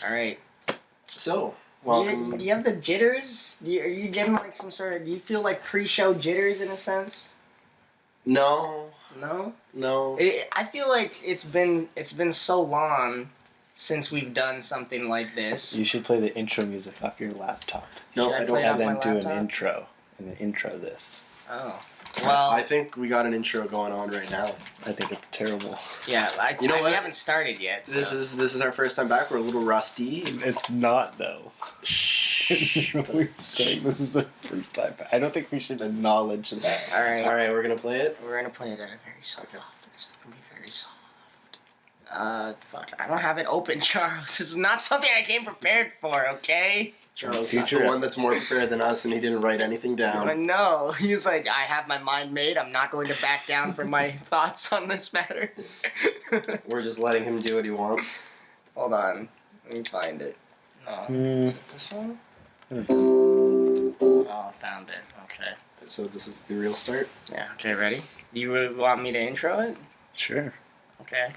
All right. So, welcome. Do you have the jitters? Are you getting like some sort of? Do you feel like pre-show jitters in a sense? No. No. No. I feel like it's been so long since we've done something like this. You should play the intro music off your laptop. No, Should I I play don't. it off And my then do an laptop? intro. And then intro this. Oh. Well, I think we got an intro going on right now. I think it's terrible. yeah. You know we what? haven't started yet. This so. is our first time back. We're a little rusty. It's not, though. Shh. We're saying this is our first time back. I don't think we should acknowledge that. All right. All right, we're gonna play it. We're gonna play it at a very soft. It's gonna be very soft. Fuck. I don't have it open, Charles. This is not something I came prepared for. Okay. Charles is the one that's more prepared than us, and he didn't write anything down. No, he was like, I have my mind made. I'm not going to back down from my thoughts on this matter. We're just letting him do what he wants. Hold on. Let me find it. No. Is it this one? Oh, I found it. Okay. So this is the real start. Yeah, okay, ready? Do you want me to intro it? Sure. Okay.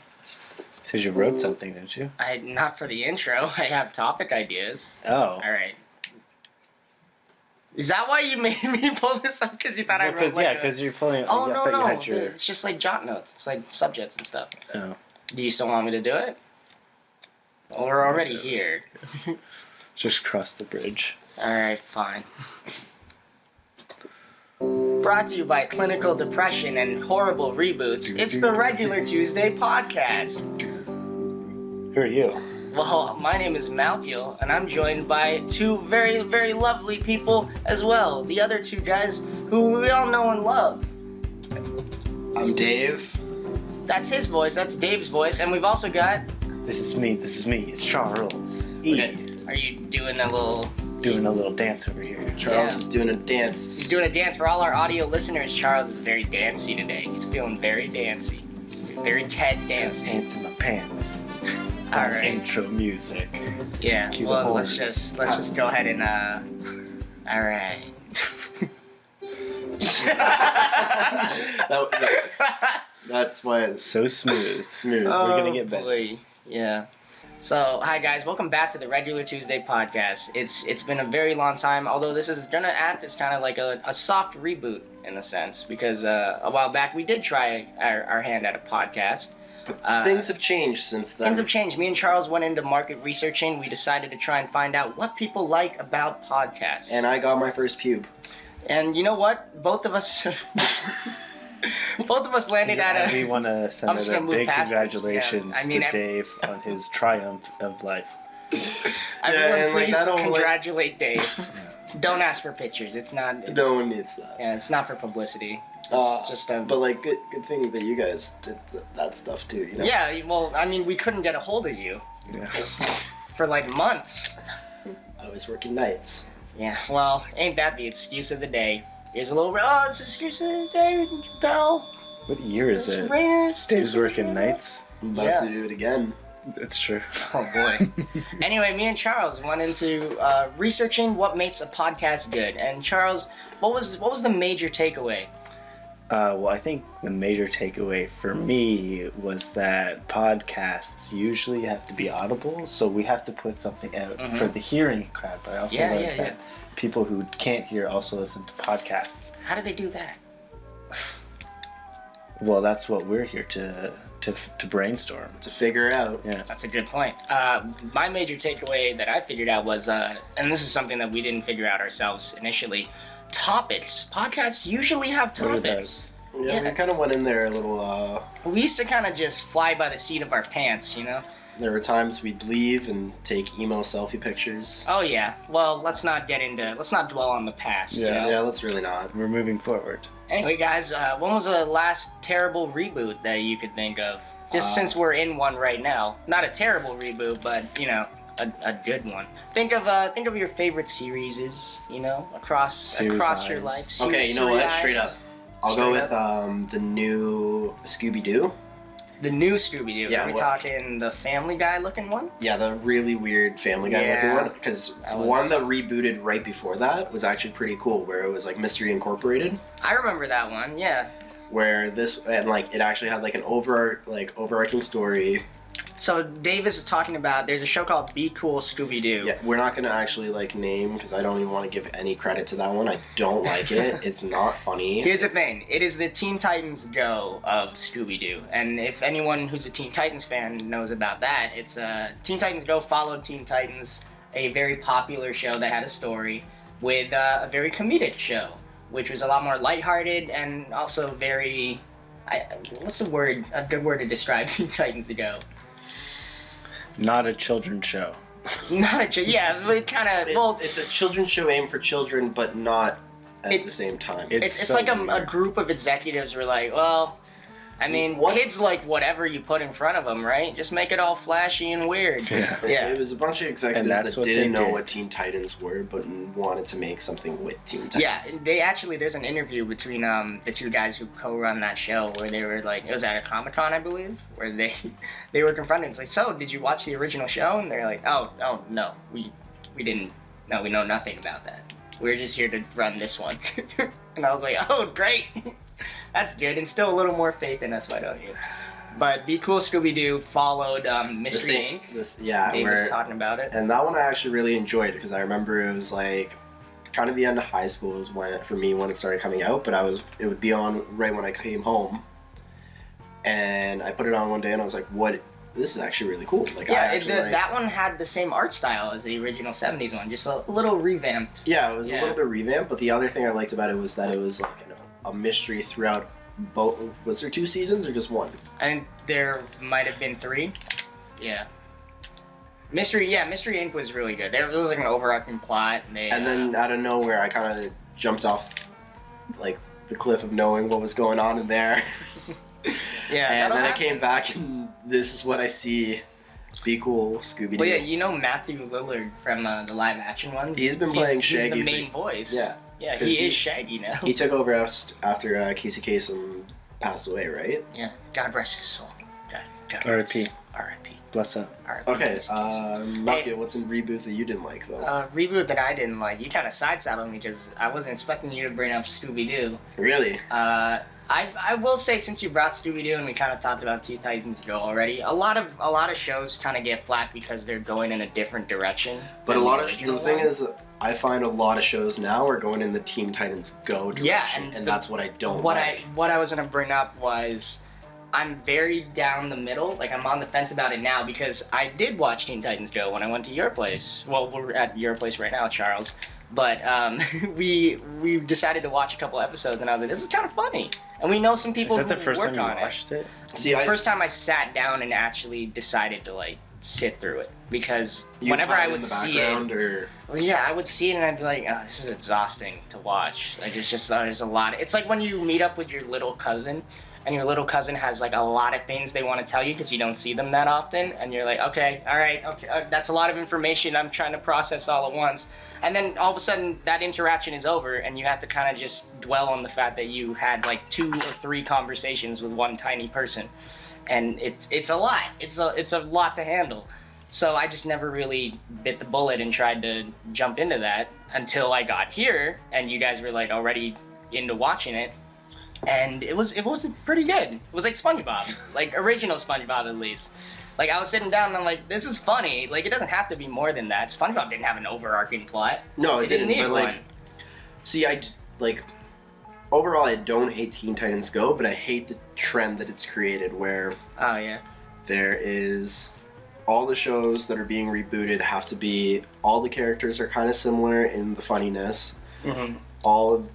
Says you wrote something, didn't you? Not for the intro. I have topic ideas. Oh. Alright. Is that why you made me pull this up? Because you thought I wrote like because you're pulling. Oh, I no, thought no. You had your... It's just like jot notes. It's like subjects and stuff. Oh. Do you still want me to do it? Well, we're already here. Just cross the bridge. Alright, fine. Brought to you by clinical depression and horrible reboots, it's the Regular Tuesday podcast. Who are you? Well, my name is Malkiel, and I'm joined by two very, very lovely people as well. The other two guys who we all know and love. I'm Dave. That's his voice, that's Dave's voice, and we've also got... This is me. It's Charles. Okay. Are you doing a little... Doing a little dance over here. Charles Yeah. is doing a dance. He's doing a dance for all our audio listeners. Charles is very dancey today. He's feeling very dancey. Very Ted dancey. Pants in my pants. All Our right. intro music. Yeah. Cue the Well, let's horns. just go ahead and all right. That's why it's So smooth. smooth. We're gonna get better. Boy. Yeah. So, hi guys, welcome back to the Regular Tuesday podcast. It's been a very long time, although this is gonna act as kind of like a soft reboot in a sense, because a while back we did try our hand at a podcast. But things have changed since then. Things have changed. Me and Charles went into market researching. We decided to try and find out what people like about podcasts. And I got my first pube. And you know what? Both of us landed at We a... want to send I'm just out gonna a move big past it. congratulations Yeah. I mean, to Dave on his triumph of life. Everyone, and, like, please that don't, like- congratulate Dave. Don't ask for pictures. It's not... No one needs that. Yeah, it's not for publicity. It's just a... But like, good thing that you guys did that stuff too. You know? Yeah, well, I mean, we couldn't get a hold of you Yeah. for like months. I was working nights. Yeah, well, ain't that the excuse of the day? Here's a little... Oh, it's the excuse of the day, Bell. What year is it? Dave's Dave's working nights. I'm about Yeah. to do it again. That's true. Oh boy. Anyway, me and Charles went into researching what makes a podcast good. And Charles, what was the major takeaway? Well, I think the major takeaway for me was that podcasts usually have to be audible, so we have to put something out for the hearing crowd. But I also learned that people who can't hear also listen to podcasts. How do they do that? Well, that's what we're here to brainstorm. To figure out. Yeah. That's a good point. My major takeaway that I figured out was, and this is something that we didn't figure out ourselves initially, topics. Podcasts usually have What are topics. Yeah, Yeah. we kind of went in there a little. We used to kind of just fly by the seat of our pants, you know? There were times we'd leave and take emo selfie pictures. Oh yeah. Well, let's not dwell on the past. You know? Yeah, let's really not. We're moving forward. Anyway, guys, when was the last terrible reboot that you could think of? Just since we're in one right now. Not a terrible reboot, but, you know, a good one. Think of your favorite series, you know, across your life. Okay, you know what? Straight up. I'll go with Straight the new Scooby-Doo. The new Scooby-Doo. Yeah, Are we what- talking the Family Guy looking one? Yeah, the really weird Family Guy looking Yeah. one. Because That the was- one that rebooted right before that was actually pretty cool, where it was like Mystery Incorporated. I remember that one, yeah. Where this, and like, it actually had like an overarching story, So Davis is talking about, there's a show called Be Cool Scooby-Doo. Yeah, we're not gonna actually like name because I don't even want to give any credit to that one. I don't like it. It's not funny. Here's the thing. It is the Teen Titans Go of Scooby-Doo. And if anyone who's a Teen Titans fan knows about that, it's Teen Titans Go followed Teen Titans, a very popular show that had a story, with a very comedic show, which was a lot more lighthearted and also very... what's the word? A good word to describe Teen Titans Go? Not a children's show. Not a yeah, it kind of... Well, it's a children's show aimed for children, but not at the same time. It's so like a weird. group of executives were like, well, I mean, kids like whatever you put in front of them, right? Just make it all flashy and weird. Yeah. It was a bunch of executives that's that what didn't they know did. what Teen Titans were, but wanted to make something with Teen Titans. Yeah, they actually, there's an interview between the two guys who co-run that show where they were like, it was at a Comic-Con, I believe, where they were confronted. It's like, so, did you watch the original show? And they're like, oh, no, we didn't, no, we know nothing about that. We're just here to run this one. And I was like, oh, great. That's good, and still a little more faith in us, why don't you? But Be Cool Scooby-Doo followed Mystery Inc. Dave was talking about it. And that one I actually really enjoyed because I remember it was like kind of the end of high school was when for me when it started coming out, but it would be on right when I came home. And I put it on one day and I was like, what? This is actually really cool. Like, yeah, that one had the same art style as the original 70s one, just a little revamped. Yeah, it was a little bit revamped, but the other thing I liked about it was that it was like a mystery throughout both. Was there 2 seasons or just 1? And there might have been 3. Yeah. Mystery Inc. was really good. There was like an overarching plot. And then out of nowhere, I kind of jumped off like the cliff of knowing what was going on in there. Yeah, and then I came back and this is what I see. Be Cool Scooby-Doo. Well, yeah, you know Matthew Lillard from the live action ones? He's been playing Shaggy. He's the main voice. Yeah. Yeah, he is Shaggy now. He took over after Casey Kasem passed away, right? Yeah. God rest his soul. God R.I.P. R.I.P. Bless up. R.I.P. Okay, Casey Kasem. Malkia, what's in Reboot that you didn't like, though? Reboot that I didn't like. You kind of sidestepped me because I wasn't expecting you to bring up Scooby-Doo. Really? I will say, since you brought Scooby-Doo and we kind of talked about Teen Titans Go already, a lot of shows kind of get flat because they're going in a different direction. But the thing is, I find a lot of shows now are going in the Teen Titans Go direction, and that's what I don't like. What I was gonna bring up was, I'm very down the middle. Like, I'm on the fence about it now because I did watch Teen Titans Go when I went to your place. Well, we're at your place right now, Charles. But we decided to watch a couple episodes, and I was like, this is kind of funny. And we know some people who work on it. Is that the first time you watched it? See, the first time I sat down and actually decided to, like, sit through it. Because whenever I would see it... Well, yeah, I would see it and I'd be like, oh, this is exhausting to watch. Like, it's just, there's a lot. It's like when you meet up with your little cousin, and your little cousin has, like, a lot of things they want to tell you because you don't see them that often, and you're like, okay, all right, okay, that's a lot of information I'm trying to process all at once. And then all of a sudden, that interaction is over, and you have to kind of just dwell on the fact that you had, like, 2 or 3 conversations with one tiny person. And it's a lot. It's a lot to handle. So I just never really bit the bullet and tried to jump into that until I got here, and you guys were, like, already into watching it. And it was pretty good. It was like SpongeBob, like original SpongeBob at least. Like, I was sitting down and I'm like, this is funny. Like, it doesn't have to be more than that. SpongeBob didn't have an overarching plot. No, it didn't. Need but one. like, see, overall, I don't hate Teen Titans Go, but I hate the trend that it's created where there is all the shows that are being rebooted have to be, all the characters are kind of similar in the funniness. Mm-hmm.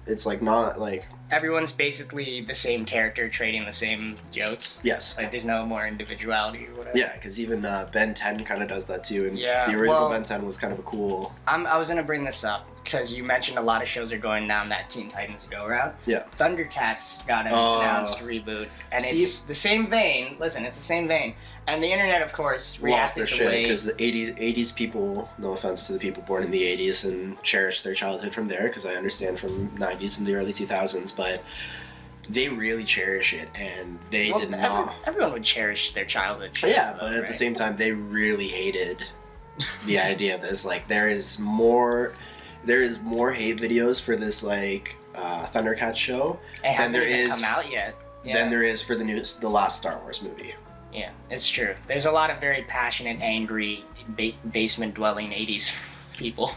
It's like not like... Everyone's basically the same character trading the same jokes. Yes. Like, there's no more individuality or whatever. Yeah, because even Ben 10 kind of does that too, and yeah, the original Ben 10 was kind of a cool... I was going to bring this up, because you mentioned a lot of shows are going down that Teen Titans Go route. Yeah. Thundercats got an announced reboot, and it's the same vein. Listen, it's the same vein. And the internet, of course, lost their reacted shit because the 80s people, no offense to the people born in the 80s and cherish their childhood from there, because I understand from 90s and the early 2000s, but they really cherish it, and they did not... Everyone would cherish their childhood. Yeah, but at the same time, they really hated the idea of this. Like, there is more hate videos for this, like, Thundercats show than there is come out yet. Yeah. Than there is for the last Star Wars movie. Yeah, it's true. There's a lot of very passionate, angry, basement-dwelling 80s people.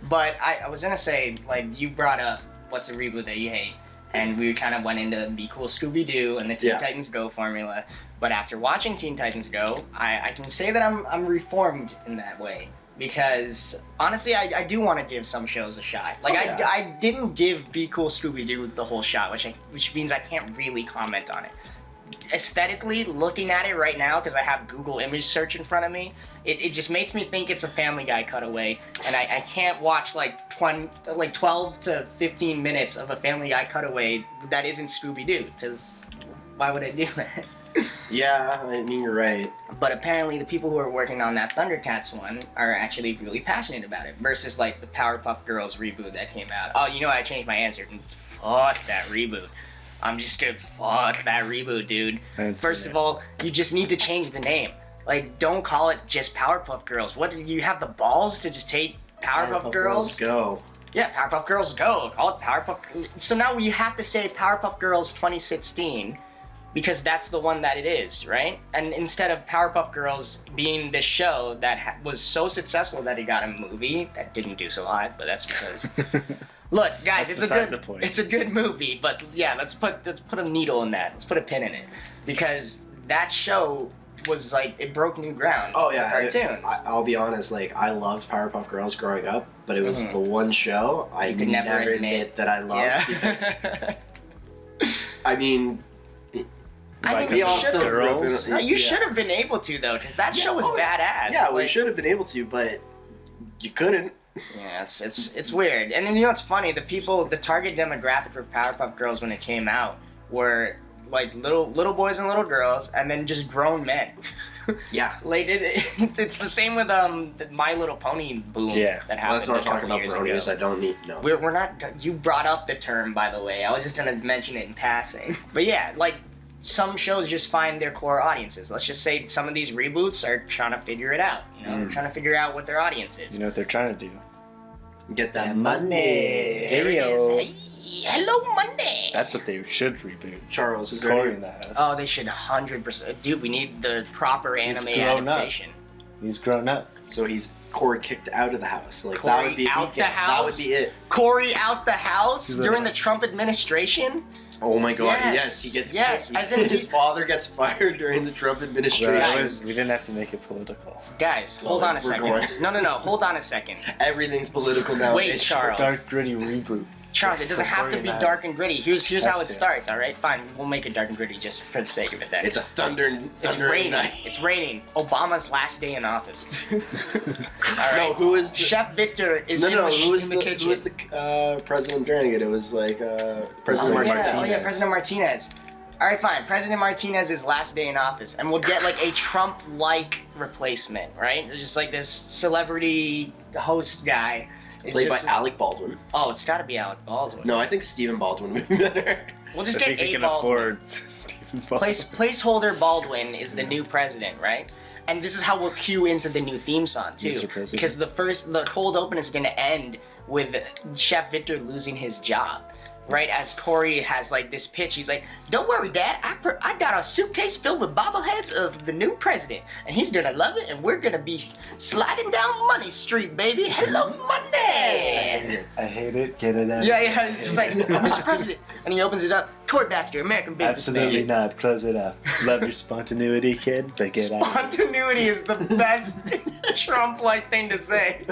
But I was gonna say, like, you brought up what's a reboot that you hate, and we kind of went into Be Cool Scooby-Doo and the Teen Titans Go formula. But after watching Teen Titans Go, I can say that I'm reformed in that way. Because, honestly, I do want to give some shows a shot. Like, I didn't give Be Cool Scooby-Doo the whole shot, which means I can't really comment on it. Aesthetically, looking at it right now, because I have Google image search in front of me, it just makes me think it's a Family Guy cutaway, and I can't watch like 12 to 15 minutes of a Family Guy cutaway that isn't Scooby-Doo, because why would I do that? Yeah, I mean, you're right. But apparently the people who are working on that Thundercats one are actually really passionate about it, versus like the Powerpuff Girls reboot that came out. Oh, you know, I changed my answer. Fuck that reboot. I'm just gonna fuck that reboot, dude. First of all, you just need to change the name. Like, don't call it just Powerpuff Girls. What, you have the balls to just take Powerpuff Girls? Go. Yeah, Powerpuff Girls Go. Call it Powerpuff. So now you have to say Powerpuff Girls 2016 because that's the one that it is, right? And instead of Powerpuff Girls being this show that was so successful that it got a movie that didn't do so hot, but that's because. Look, guys, it's a good movie, but yeah, let's put a needle in that. Let's put a pin in it, because that show was like, it broke new ground. Oh yeah, for cartoons. I'll be honest, like, I loved Powerpuff Girls growing up, but it was the one show I could never admit that I loved. Yeah. Because, I mean, we all still grew up in, you should have been able to, though, because that show was badass. Yeah, we should have been able to, but you couldn't. Yeah, it's weird. And then, you know what's funny? The target demographic for Powerpuff Girls when it came out were like little boys and little girls, and then just grown men. Yeah. Like it's the same with the My Little Pony boom that happened. Let's not talk about bronies. I don't need no. We're not. You brought up the term, by the way. I was just gonna mention it in passing. But yeah, like, some shows just find their core audiences. Let's just say some of these reboots are trying to figure it out. You know, they're trying to figure out what their audience is. You know what they're trying to do? Get that money. Hey, hello, Monday. That's what they should reboot. Charles, is Corey in the house. Oh, they should 100%. Dude, we need the proper anime adaptation. He's grown up. So he's Corey kicked out of the house. Like, Corey that would be out the house. That would be it. Corey out the house during the Trump administration. Oh my God! Yes, he gets. Yes, as in his father gets fired during the Trump administration. We didn't have to make it political. Guys, hold on a second. No. Hold on a second. Everything's political now. Wait, Charles. Dark, gritty reboot. Charles, it doesn't have to be dark and gritty. Here's how it starts, all right? Fine, we'll make it dark and gritty just for the sake of it then. It's a thunder raining. night. It's raining. Obama's last day in office. All right. No, who is the... Chef Victor is in the kitchen. Who was the president during it? It was like President Martinez. Oh yeah, President Martinez. All right, fine. President Martinez's last day in office, and we'll get like a Trump-like replacement, right? It's just like this celebrity host guy. Played by Alec Baldwin. Oh, it's got to be Alec Baldwin. No, I think Stephen Baldwin would be better. We'll just get a Baldwin. Placeholder Baldwin is the new president, right? And this is how we'll cue into the new theme song too, because the cold open is going to end with Chef Victor losing his job. Right, as Corey has like this pitch, he's like, "Don't worry, Dad. I got a suitcase filled with bobbleheads of the new president, and he's gonna love it, and we're gonna be sliding down Money Street, baby. Hello, Money." I hate it. Get it out. Yeah. It's just like, "Mr. President," and he opens it up. Corey Baxter, American businessman. Absolutely not. Close it up. Love your spontaneity, kid, but get out. Spontaneity is the best Trump-like thing to say.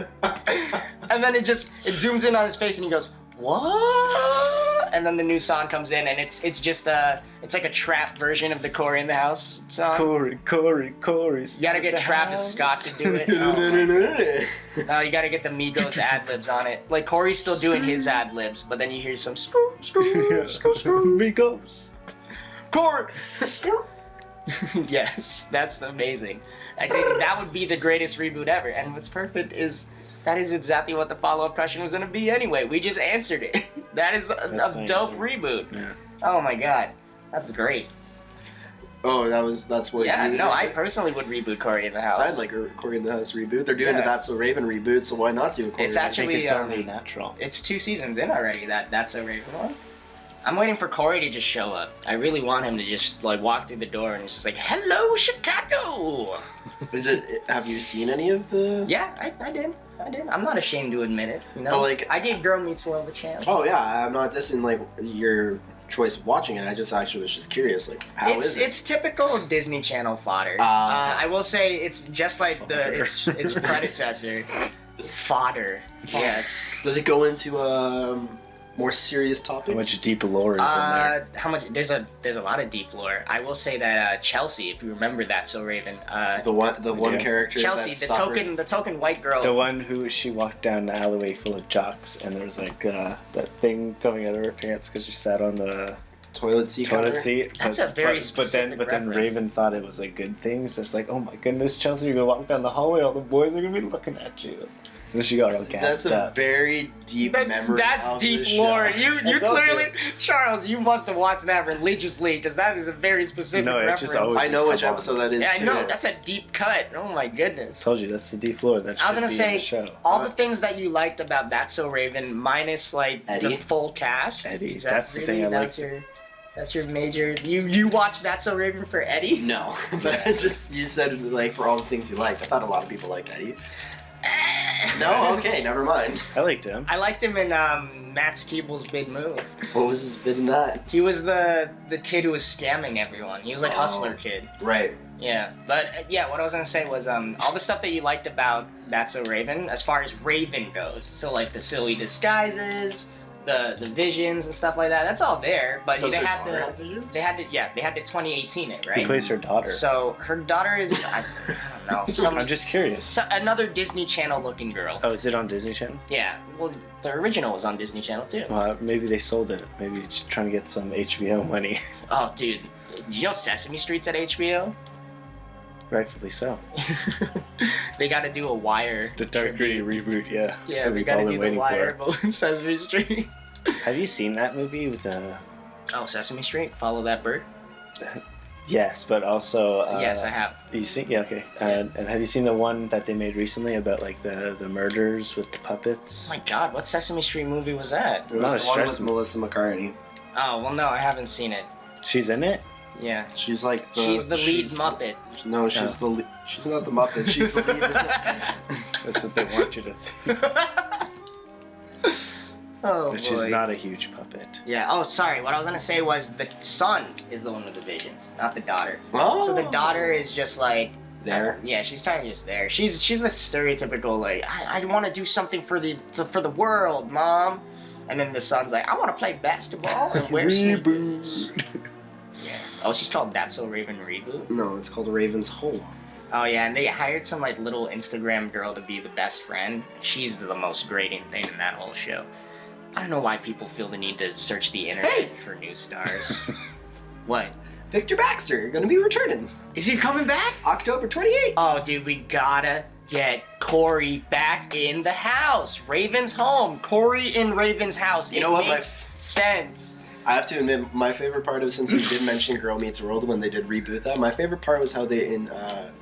And then it zooms in on his face, and he goes, "What?" And then the new song comes in, and it's like a trap version of the Corey in the House song. Corey's. You gotta get Travis Scott to do it. No, you gotta get the Migos ad libs on it. Like, Corey's still doing his ad libs, but then you hear some Migos. Corey. Yes, that's amazing. I think that would be the greatest reboot ever. And what's perfect is that is exactly what the follow-up question was going to be anyway. We just answered it. That is a dope reboot. Yeah. Oh my God, that's great. Oh, that's what. Yeah, no, I personally would reboot Corey in the House. I'd like a Corey in the House reboot. They're doing the That's So Raven reboot, so why not do a Corey? It's actually it's only natural. It's 2 seasons in already. That's So Raven one. I'm waiting for Corey to just show up. I really want him to just like walk through the door and it's just like, "Hello, Chicago." Is it? Have you seen any of the? Yeah, I did. I'm not ashamed to admit it. You know, but like I gave Girl Meets World a chance. Oh yeah, I'm not dissing like your choice of watching it. I just actually was just curious, like how is it? It's typical Disney Channel fodder. I will say it's just like its predecessor. Fodder. Yes. Does it go into more serious topics? How much deep lore is in there? How much? There's a lot of deep lore. I will say that Chelsea, if you remember that, So Raven. The one character. Chelsea, the token white girl. The one who she walked down the alleyway full of jocks, and there was like that thing coming out of her pants because she sat on the toilet seat. That's a very specific but then Raven thought it was a good thing. It's just like, oh my goodness, Chelsea, you're gonna walk down the hallway, all the boys are gonna be looking at you. And then she got all gassed up. That's a very deep memory. That's deep lore. You clearly, Charles, you must have watched that religiously because that is a very specific reference. I know which episode that is. Yeah, I know. That's a deep cut. Oh my goodness. Told you that's the deep lore. That I was gonna say show. All the things that you liked about That's So Raven, minus like Eddie. the full cast. Eddie, that's the thing I liked. That's your major. You watched That's So Raven for Eddie? No, but you said like for all the things you liked. I thought a lot of people liked Eddie. No, okay, never mind. I liked him. I liked him in Matt Keeble's Big Move. What was his bit in that? He was the kid who was scamming everyone. He was like Hustler Kid. Right. Yeah, but what I was gonna say was all the stuff that you liked about That's So Raven, as far as Raven goes. So like the silly disguises, the visions and stuff like that. That's all there, but they had the 2018 it, right? Who plays her daughter? So her daughter is I don't know. I'm just curious. Another Disney Channel looking girl. Oh, is it on Disney Channel? Yeah. Well, the original was on Disney Channel too. Maybe they sold it. Maybe just trying to get some HBO money. Oh, dude. You know Sesame Street's at HBO? Rightfully so. They got to do a Wire. It's the Dark Gritty reboot, yeah. Yeah, we got to do the Wire but Sesame Street. Have you seen that movie with Oh, Sesame Street? Follow That Bird? Yes, but also... yes, I have. You see? Yeah, okay. And have you seen the one that they made recently about like the murders with the puppets? Oh my god, what Sesame Street movie was that? It was the one with Melissa McCarthy. Oh, well no, I haven't seen it. She's in it? Yeah. She's like she's the lead Muppet. No, she's she's not the Muppet. She's the lead. That's what they want you to think. Oh, but she's not a huge puppet. Yeah. Oh, sorry. What I was gonna say was the son is the one with the visions, not the daughter. Oh. So the daughter is just like there. Yeah, she's kind of just there. She's the stereotypical like I want to do something for the world, mom. And then the son's like I want to play basketball and wear sneakers. Yeah. Oh, she's called That's So Raven Reboot? No, it's called Raven's Home. Oh yeah, and they hired some like little Instagram girl to be the best friend. She's the most grating thing in that whole show. I don't know why people feel the need to search the internet for new stars. What? Victor Baxter, you're gonna be returning. Is he coming back? October 28th. Oh, dude, we gotta get Corey back in the house. Raven's home. Corey in Raven's house. You know what? Makes sense. I have to admit, my favorite part of since you did mention Girl Meets World when they did reboot that, my favorite part was how they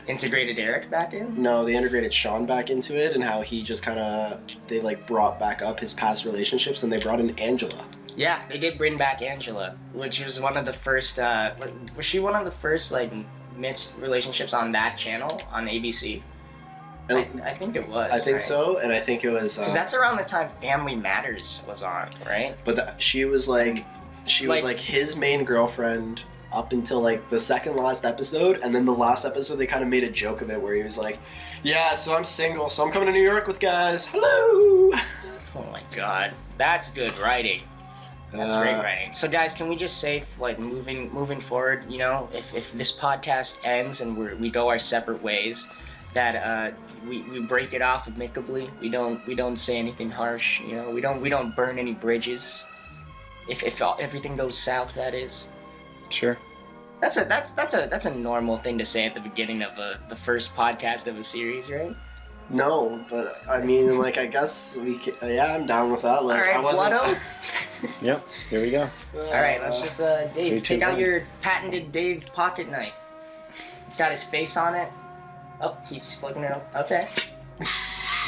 integrated Eric back in? No, they integrated Sean back into it and how he just kind of, they like brought back up his past relationships and they brought in Angela. Yeah, they did bring back Angela, which was one of the first, was she one of the first like mixed relationships on that channel on ABC? I think it was. I think so, and I think it was... Because that's around the time Family Matters was on, right? But she was like... She was like his main girlfriend up until like the second last episode, and then the last episode they kind of made a joke of it where he was like, "Yeah, so I'm single, so I'm coming to New York with guys. Hello." Oh my god, that's good writing. That's great writing. So guys, can we just say like moving forward, you know, if this podcast ends and we go our separate ways, that we break it off amicably. We don't say anything harsh. You know, we don't burn any bridges. If everything goes south, that is. Sure. That's a normal thing to say at the beginning of the first podcast of a series, right? No, but I mean, like, I guess we can, yeah, I'm down with that. Like, all right, I wasn't... Blood Oath. Yep, here we go. All right, let's just Dave, take out your patented Dave pocket knife. It's got his face on it. Oh, he's flicking it up. Okay.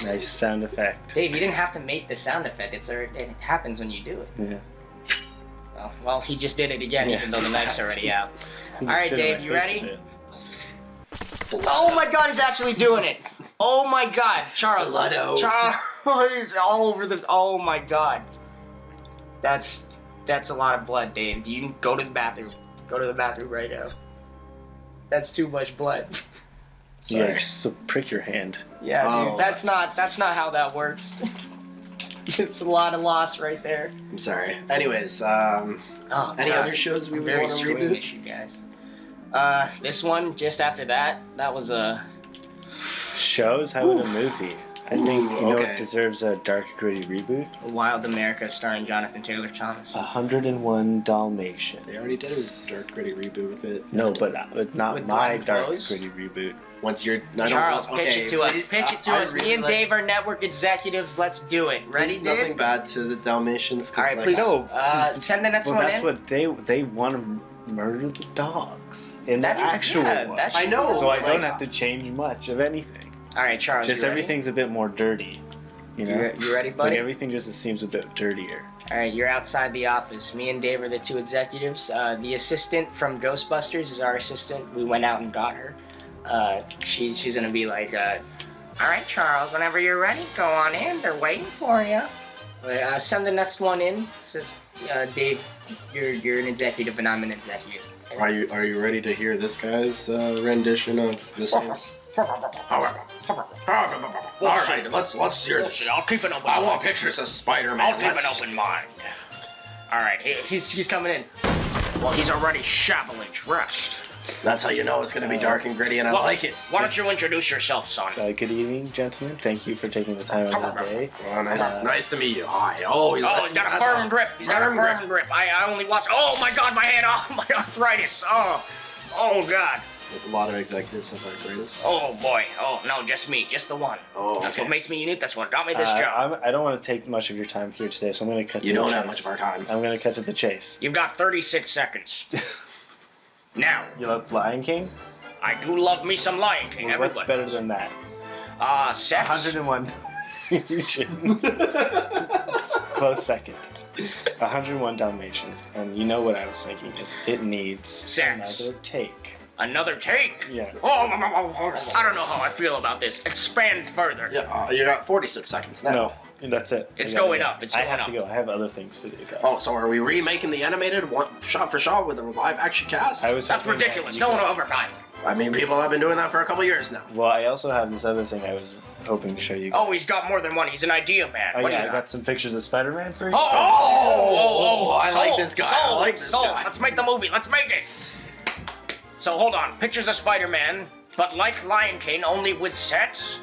Nice sound effect. Dave, you didn't have to make the sound effect. It happens when you do it. Yeah. Oh, well, he just did it again, even though the knife's already out. All right, Dave, you ready? Oh my God, he's actually doing it! Oh my God, Charles! Charles, he's all over the. Oh my God, that's a lot of blood, Dave. You can go to the bathroom. Go to the bathroom right now. That's too much blood. Sorry. Yeah, so prick your hand. Yeah, dude, that's not how that works. It's a lot of loss right there. I'm sorry. Anyways, any other shows we would want to reboot? You guys. This one just after that was a shows. How about a movie? I think you know it deserves a dark, gritty reboot. Wild America, starring Jonathan Taylor Thomas. 101 Dalmatians. They already did a dark, gritty reboot with it. No, but not with my dark, gritty reboot. Once you're Charles, pitch it to us. Pitch it to us. Me and Dave are network executives. Let's do it. Ready, Dave? Nothing bad to the Dalmatians. All right, please. No. Send the next one in. That's what they want to murder the dogs in the actual one. I know. So I don't have to change much of anything. All right, Charles. Just everything's a bit more dirty. You know. You ready, buddy? Like everything just seems a bit dirtier. All right, you're outside the office. Me and Dave are the two executives. The assistant from Ghostbusters is our assistant. We went out and got her. She's gonna be like, all right, Charles, whenever you're ready, go on in. They're waiting for you. Send the next one in. Says, Dave, you're an executive and I'm an executive. Are you ready to hear this guy's rendition of this? All right, let's hear this. I'll keep an open. I want pictures of Spider-Man. I'll keep an open mind. All right, he's coming in. Well, he's already shabbily dressed. That's how you know it's going to be dark and gritty, and I like it. Why don't you introduce yourself, son? Good evening, gentlemen. Thank you for taking the time out of the day. Well, nice to meet you. Hi. He's got a firm grip. He's got a firm grip. I only watch. Oh my God, my hand! Oh, my arthritis! Oh God. A lot of executives have arthritis. Oh boy. Oh no, just me, just the one. Oh, that's what makes me unique. That's what got me this job. I don't want to take much of your time here today, so I'm going to cut. You don't have much of our time. I'm going to cut to the chase. You've got 36 seconds. Now. You love Lion King? I do love me some Lion King. Well, what's better than that? Sex. 101 Dalmatians. Close second. 101 Dalmatians, and you know what I was thinking? It needs sex. Another take. Another take? Yeah. I don't know how I feel about this. Expand further. Yeah, you got 46 seconds now. No, that's it. It's going up. It's going up. I have to go. I have other things to do, guys. Oh, so are we remaking the animated one shot for shot with a live action cast? That's ridiculous. No one will overtime. I mean, people have been doing that for a couple years now. Well, I also have this other thing I was hoping to show you guys. Oh, he's got more than one. He's an idea man. Oh, yeah, I got some pictures of Spider-Man for you. I like this guy. I like this guy. Let's make the movie. Let's make it. So, hold on. Pictures of Spider-Man, but like Lion King, only with sex?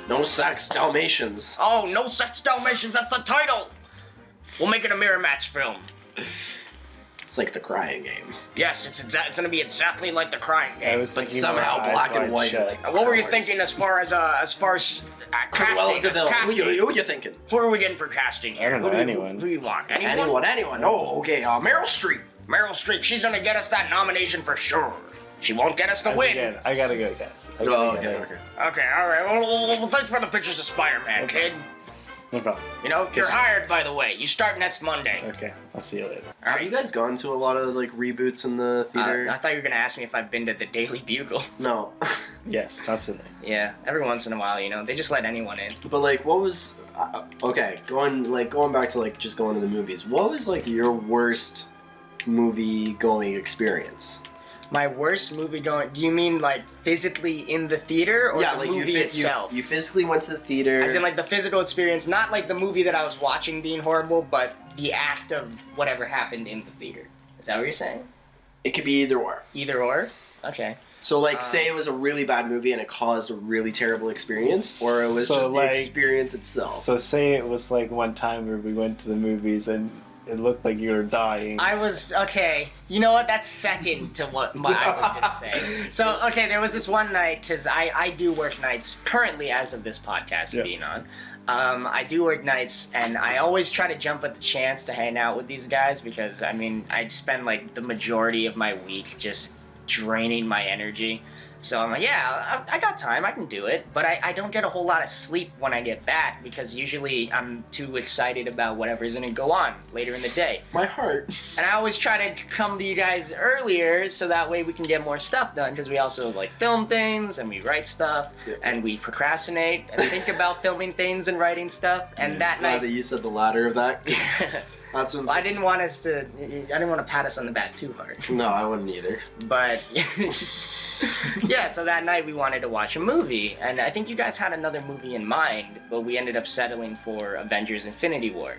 No sex Dalmatians. Oh, no sex Dalmatians. That's the title. We'll make it a mirror match film. It's like The Crying Game. Yes, it's going to be exactly like The Crying Game. But somehow black and white. Like what were you thinking as far as casting? Who are you thinking? Who are we getting for casting here? I don't know, anyone. Who do you want? Anyone. Oh, okay. Meryl Streep. Meryl Streep. She's going to get us that nomination for sure. She won't get us the win. Again, I gotta go, guys. Okay, all right. Well, thanks for the pictures of Spider-Man, kid. No problem. You know, you're hired, by the way. You start next Monday. Okay, I'll see you later. All right. Have you guys gone to a lot of like reboots in the theater? I thought you were gonna ask me if I've been to the Daily Bugle. No. Yes, constantly. Yeah, every once in a while, you know, they just let anyone in. But like, what was going back to like just going to the movies? What was like your worst movie going experience? My worst movie going? Do you mean like physically in the theater, or the movie itself? You physically went to the theater. As in like the physical experience, not like the movie that I was watching being horrible, but the act of whatever happened in the theater. Is that what you're saying? It could be either or. Either or? Okay. So like, say it was a really bad movie and it caused a really terrible experience, or it was just like, the experience itself. So say it was like one time where we went to the movies and it looked like you were dying. Okay. You know what? That's second to what I was gonna say. So, okay, there was this one night, because I do work nights, currently as of this podcast being on. I do work nights, and I always try to jump at the chance to hang out with these guys, because, I mean, I'd spend, like, the majority of my week just draining my energy. So I'm like, yeah, I got time, I can do it. But I don't get a whole lot of sleep when I get back because usually I'm too excited about whatever's going to go on later in the day. My heart. And I always try to come to you guys earlier so that way we can get more stuff done because we also like film things and we write stuff and we procrastinate and think about filming things and writing stuff. And that night... Glad that you said the latter of that. That's well, I didn't want to pat us on the back too hard. No, I wouldn't either. But... yeah, so that night we wanted to watch a movie, and I think you guys had another movie in mind, but we ended up settling for Avengers Infinity War.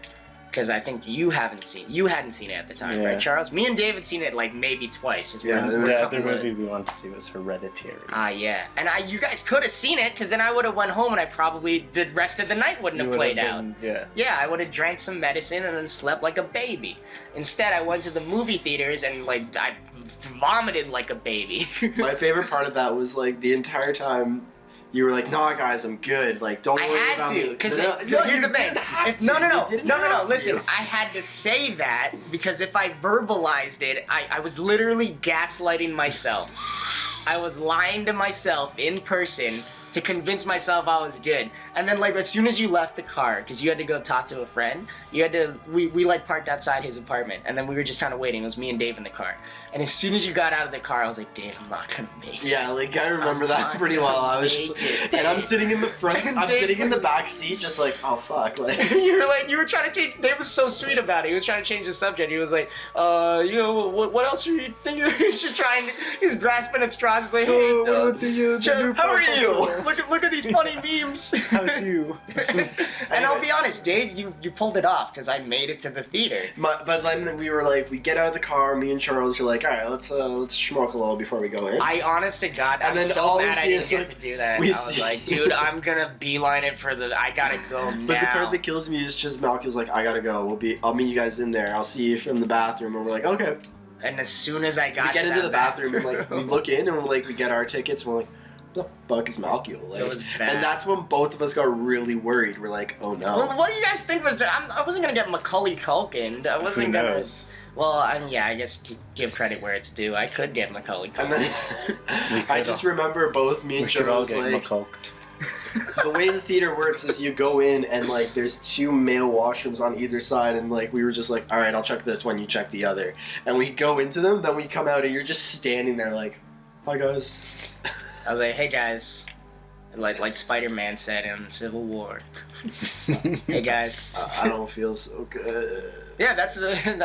Because I think you hadn't seen it at the time, right, Charles? Me and David seen it like maybe twice. The other movie we wanted to see was Hereditary. Yeah. And you guys could have seen it, because then I would have went home and I probably, the rest of the night wouldn't have played out. Yeah, I would have drank some medicine and then slept like a baby. Instead, I went to the movie theaters and like I vomited like a baby. My favorite part of that was like the entire time you were like, "Nah, guys, I'm good. Like, don't worry about me." I had to, because here's the thing. No. Listen, I had to say that because if I verbalized it, I was literally gaslighting myself. I was lying to myself in person to convince myself I was good. And then like as soon as you left the car, because you had to go talk to a friend, we like parked outside his apartment, and then we were just kind of waiting. It was me and Dave in the car. And as soon as you got out of the car, I was like, Dave, I'm not gonna make it. Yeah, like I remember that pretty well. I was just, and I'm sitting in the front, I'm sitting in the back seat, just like, oh fuck, like. you were trying to change. Dave was so sweet about it. He was trying to change the subject. He was like, what else are you thinking? He's just he's grasping at straws. He's like, hey, how are you? Look at these funny memes. How's you? And I'll be honest, Dave, you pulled it off because I made it to the theater. But then we were like, we get out of the car. Me and Charles are like, all right, let's smoke a little before we go in. Honest to God, I'm so mad I didn't get to do that. I was like, dude, I'm gonna beeline it for I gotta go now. But the part that kills me is just Malcolm's like, I gotta go. I'll meet you guys in there. I'll see you from the bathroom. And we're like, okay. And as soon as I got we get into the bathroom and like we look in and we're like, we get our tickets. And we're like, what the fuck is Malcolm? Like, it was bad. And that's when both of us got really worried. We're like, oh no. Well, what do you guys think? I wasn't gonna get Macaulay Culkin. I wasn't gonna. Well, I guess give credit where it's due. I could get Macaulay Culkin. I just remember both me and Charles like. The way the theater works is you go in and like there's two male washrooms on either side, and like we were just like, all right, I'll check this one, you check the other, and we go into them. Then we come out and you're just standing there like, hi guys. I was like, hey guys, like Spider-Man said in Civil War. Hey guys. I don't feel so good. Yeah,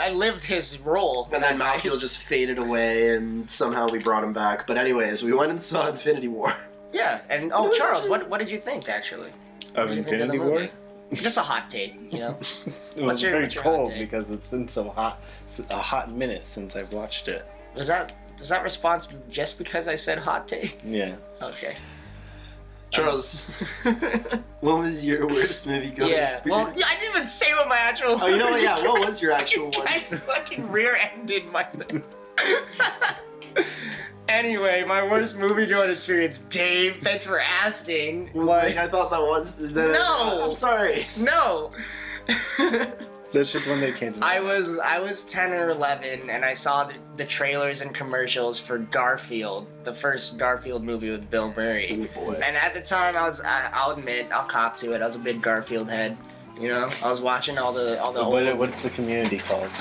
I lived his role. And then Malcolm just faded away, and somehow we brought him back. But anyways, we went and saw Infinity War. Yeah, and Charles, what did you think actually? Of Infinity War? Just a hot take, you know. It was very cold because it's been so hot, a hot minute since I've watched it. Does that response just because I said hot take? Yeah. Okay. Charles, what was your worst movie-going experience? Well, I didn't even say what my actual. Oh, you know what? Yeah, what was your actual one? I fucking rear-ended my. Anyway, my worst movie-going experience, Dave. Thanks for asking. Like, I thought that was. No, I'm sorry. No. That's just when they came to me. I was 10 or 11, and I saw the trailers and commercials for Garfield, the first Garfield movie with Bill Murray. Oh boy. And at the time, I'll admit, I'll cop to it, I was a big Garfield head. You know, I was watching all the old. What's the community called?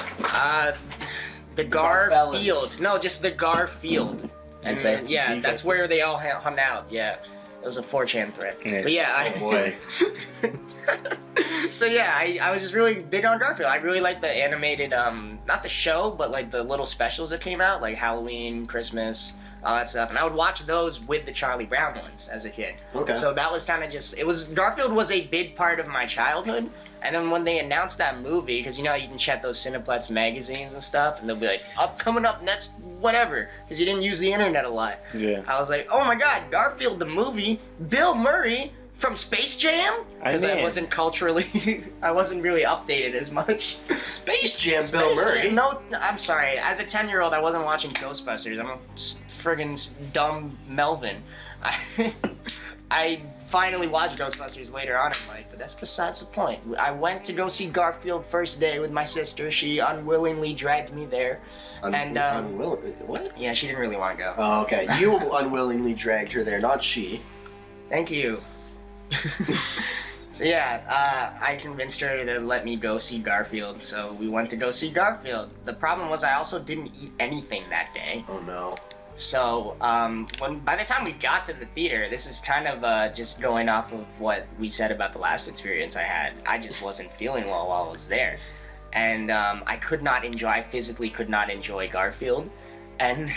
The Garfield. No, just the Garfield. And then, yeah, that's where they all hung out. Yeah. It was a 4chan thread. Yes. But yeah, oh boy. So yeah, I was just really big on Garfield. I really liked the animated, not the show, but like the little specials that came out, like Halloween, Christmas, all that stuff. And I would watch those with the Charlie Brown ones as a kid. Okay. So that was kind of Garfield was a big part of my childhood. And then when they announced that movie, because you know you can check those Cineplex magazines and stuff, and they'll be like, coming up next, whatever, because you didn't use the internet a lot. Yeah. I was like, oh my god, Garfield the movie, Bill Murray from Space Jam? Because I wasn't culturally, I wasn't really updated as much. Space Jam, Bill Murray? No, I'm sorry. As a 10-year-old, I wasn't watching Ghostbusters. I'm a friggin' dumb Melvin. I finally watch Ghostbusters later on in life, but that's besides the point. I went to go see Garfield first day with my sister. She unwillingly dragged me there. What? Yeah, she didn't really want to go. Oh, okay. You unwillingly dragged her there, not she. Thank you. So yeah, I convinced her to let me go see Garfield, so we went to go see Garfield. The problem was I also didn't eat anything that day. Oh no. So, by the time we got to the theater, this is kind of just going off of what we said about the last experience I had. I just wasn't feeling well while I was there. And I physically could not enjoy Garfield. And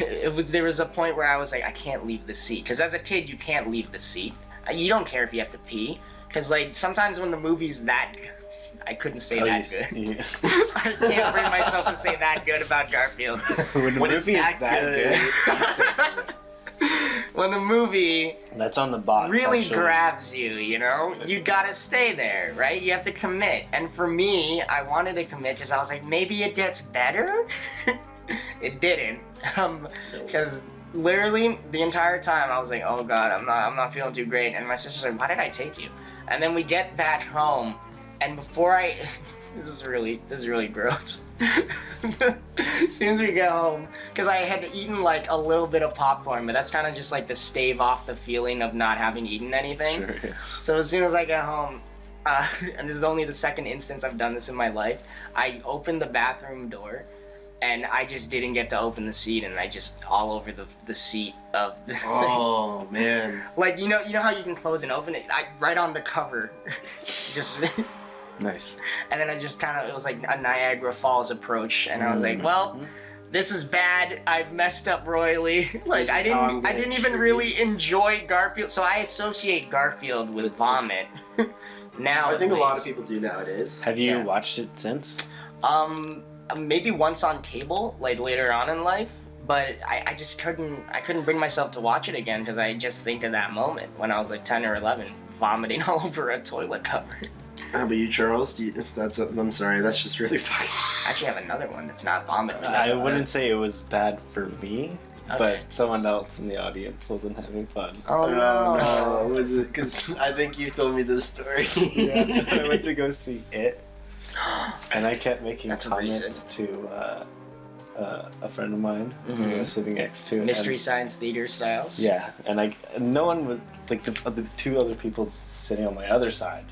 there was a point where I was like, I can't leave the seat. Because as a kid, you can't leave the seat. You don't care if you have to pee. Because, like, sometimes when the movie's that good, I couldn't say that good. Yeah. I can't bring myself to say that good about Garfield. When the movie is that good. When a movie that's on the box really actually grabs you, you know, you gotta stay there, right? You have to commit. And for me, I wanted to commit because I was like, maybe it gets better. It didn't, because literally the entire time I was like, oh god, I'm not feeling too great. And my sister's like, why did I take you? And then we get back home. And before this is really gross. As soon as we get home, because I had eaten like a little bit of popcorn, but that's kind of just like to stave off the feeling of not having eaten anything. Sure, yeah. So as soon as I get home, and this is only the second instance I've done this in my life, I opened the bathroom door, and I just didn't get to open the seat, and I just all over the seat of the Oh man. like you know how you can close and open it? Right on the cover. Just nice. And then I just it was like a Niagara Falls approach, and I was like, well, this is bad. I've messed up royally. Like I didn't even really enjoy Garfield, so I associate Garfield with vomit. Now I think a lot of people do nowadays. Have you watched it since? Maybe once on cable, like later on in life, but I just couldn't bring myself to watch it again because I just think of that moment when I was like 10 or 11, vomiting all over a toilet cover. How about you, Charles? I'm sorry, that's just really fucking... I actually have another one that's not vomit. I wouldn't say it was bad for me, okay. But someone else in the audience wasn't having fun. Oh no. Was it? Because I think you told me this story. Yeah, I went to go see it, and I kept making comments to a friend of mine who I was sitting next to. Mystery Science Theater styles? Yeah, and no one was, like the two other people sitting on my other side.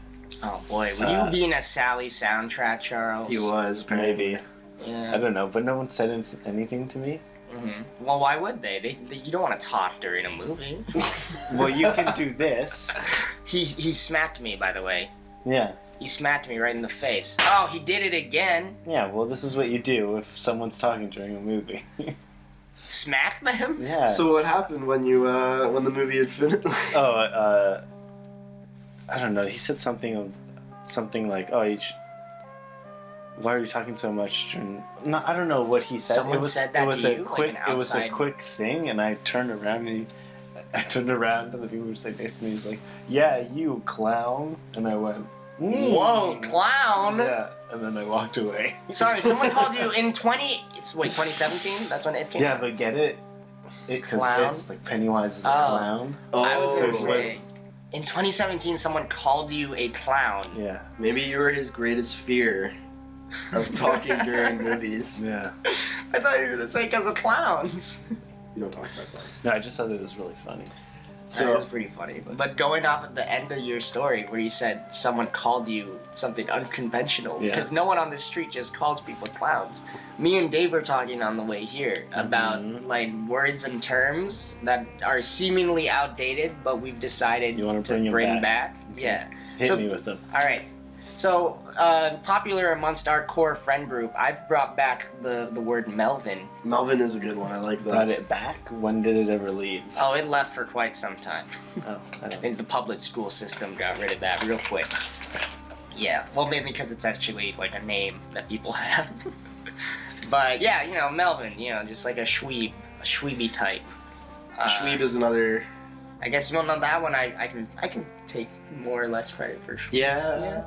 Oh boy, were you being a Sally soundtrack, Charles? He was, apparently. Maybe. Yeah. I don't know, but no one said anything to me. Mm-hmm. Well, why would they? You don't want to talk during a movie. Well, you can do this. He smacked me, by the way. Yeah. He smacked me right in the face. Oh, he did it again. Yeah, well, this is what you do if someone's talking during a movie. Smack them? Yeah. So what happened when the movie had finished? I don't know. He said something like, "Oh, why are you talking so much?" No, I don't know what he said. Someone said that to you, quick, like an outside... It was a quick thing, and I turned around and the people were sitting next to me. He was like, "Yeah, you clown," and I went, "Whoa, clown!" Yeah, and then I walked away. Sorry, someone called you in 2017. That's when it came. Yeah, but get it? Because it's like Pennywise is a clown. Oh, I was gonna say. In 2017, someone called you a clown. Yeah. Maybe you were his greatest fear of talking during movies. Yeah. I thought you were gonna say because of clowns. You don't talk about clowns. No, I just thought it was really funny. So that was pretty funny. But going off at the end of your story where you said someone called you something unconventional, because no one on the street just calls people clowns. Me and Dave were talking on the way here about like words and terms that are seemingly outdated, but we've decided to bring back. Okay. Yeah. Hit me with them. All right. So, popular amongst our core friend group, I've brought back the word Melvin. Melvin is a good one. I like that. Brought it back? When did it ever leave? Oh, it left for quite some time. Oh, I think the public school system got rid of that real quick. Yeah, well, mainly because it's actually like a name that people have. But yeah, you know, Melvin, you know, just like a shweeby type. Shweeb is another... I guess you don't know that one. I can take more or less credit for Shween. Yeah.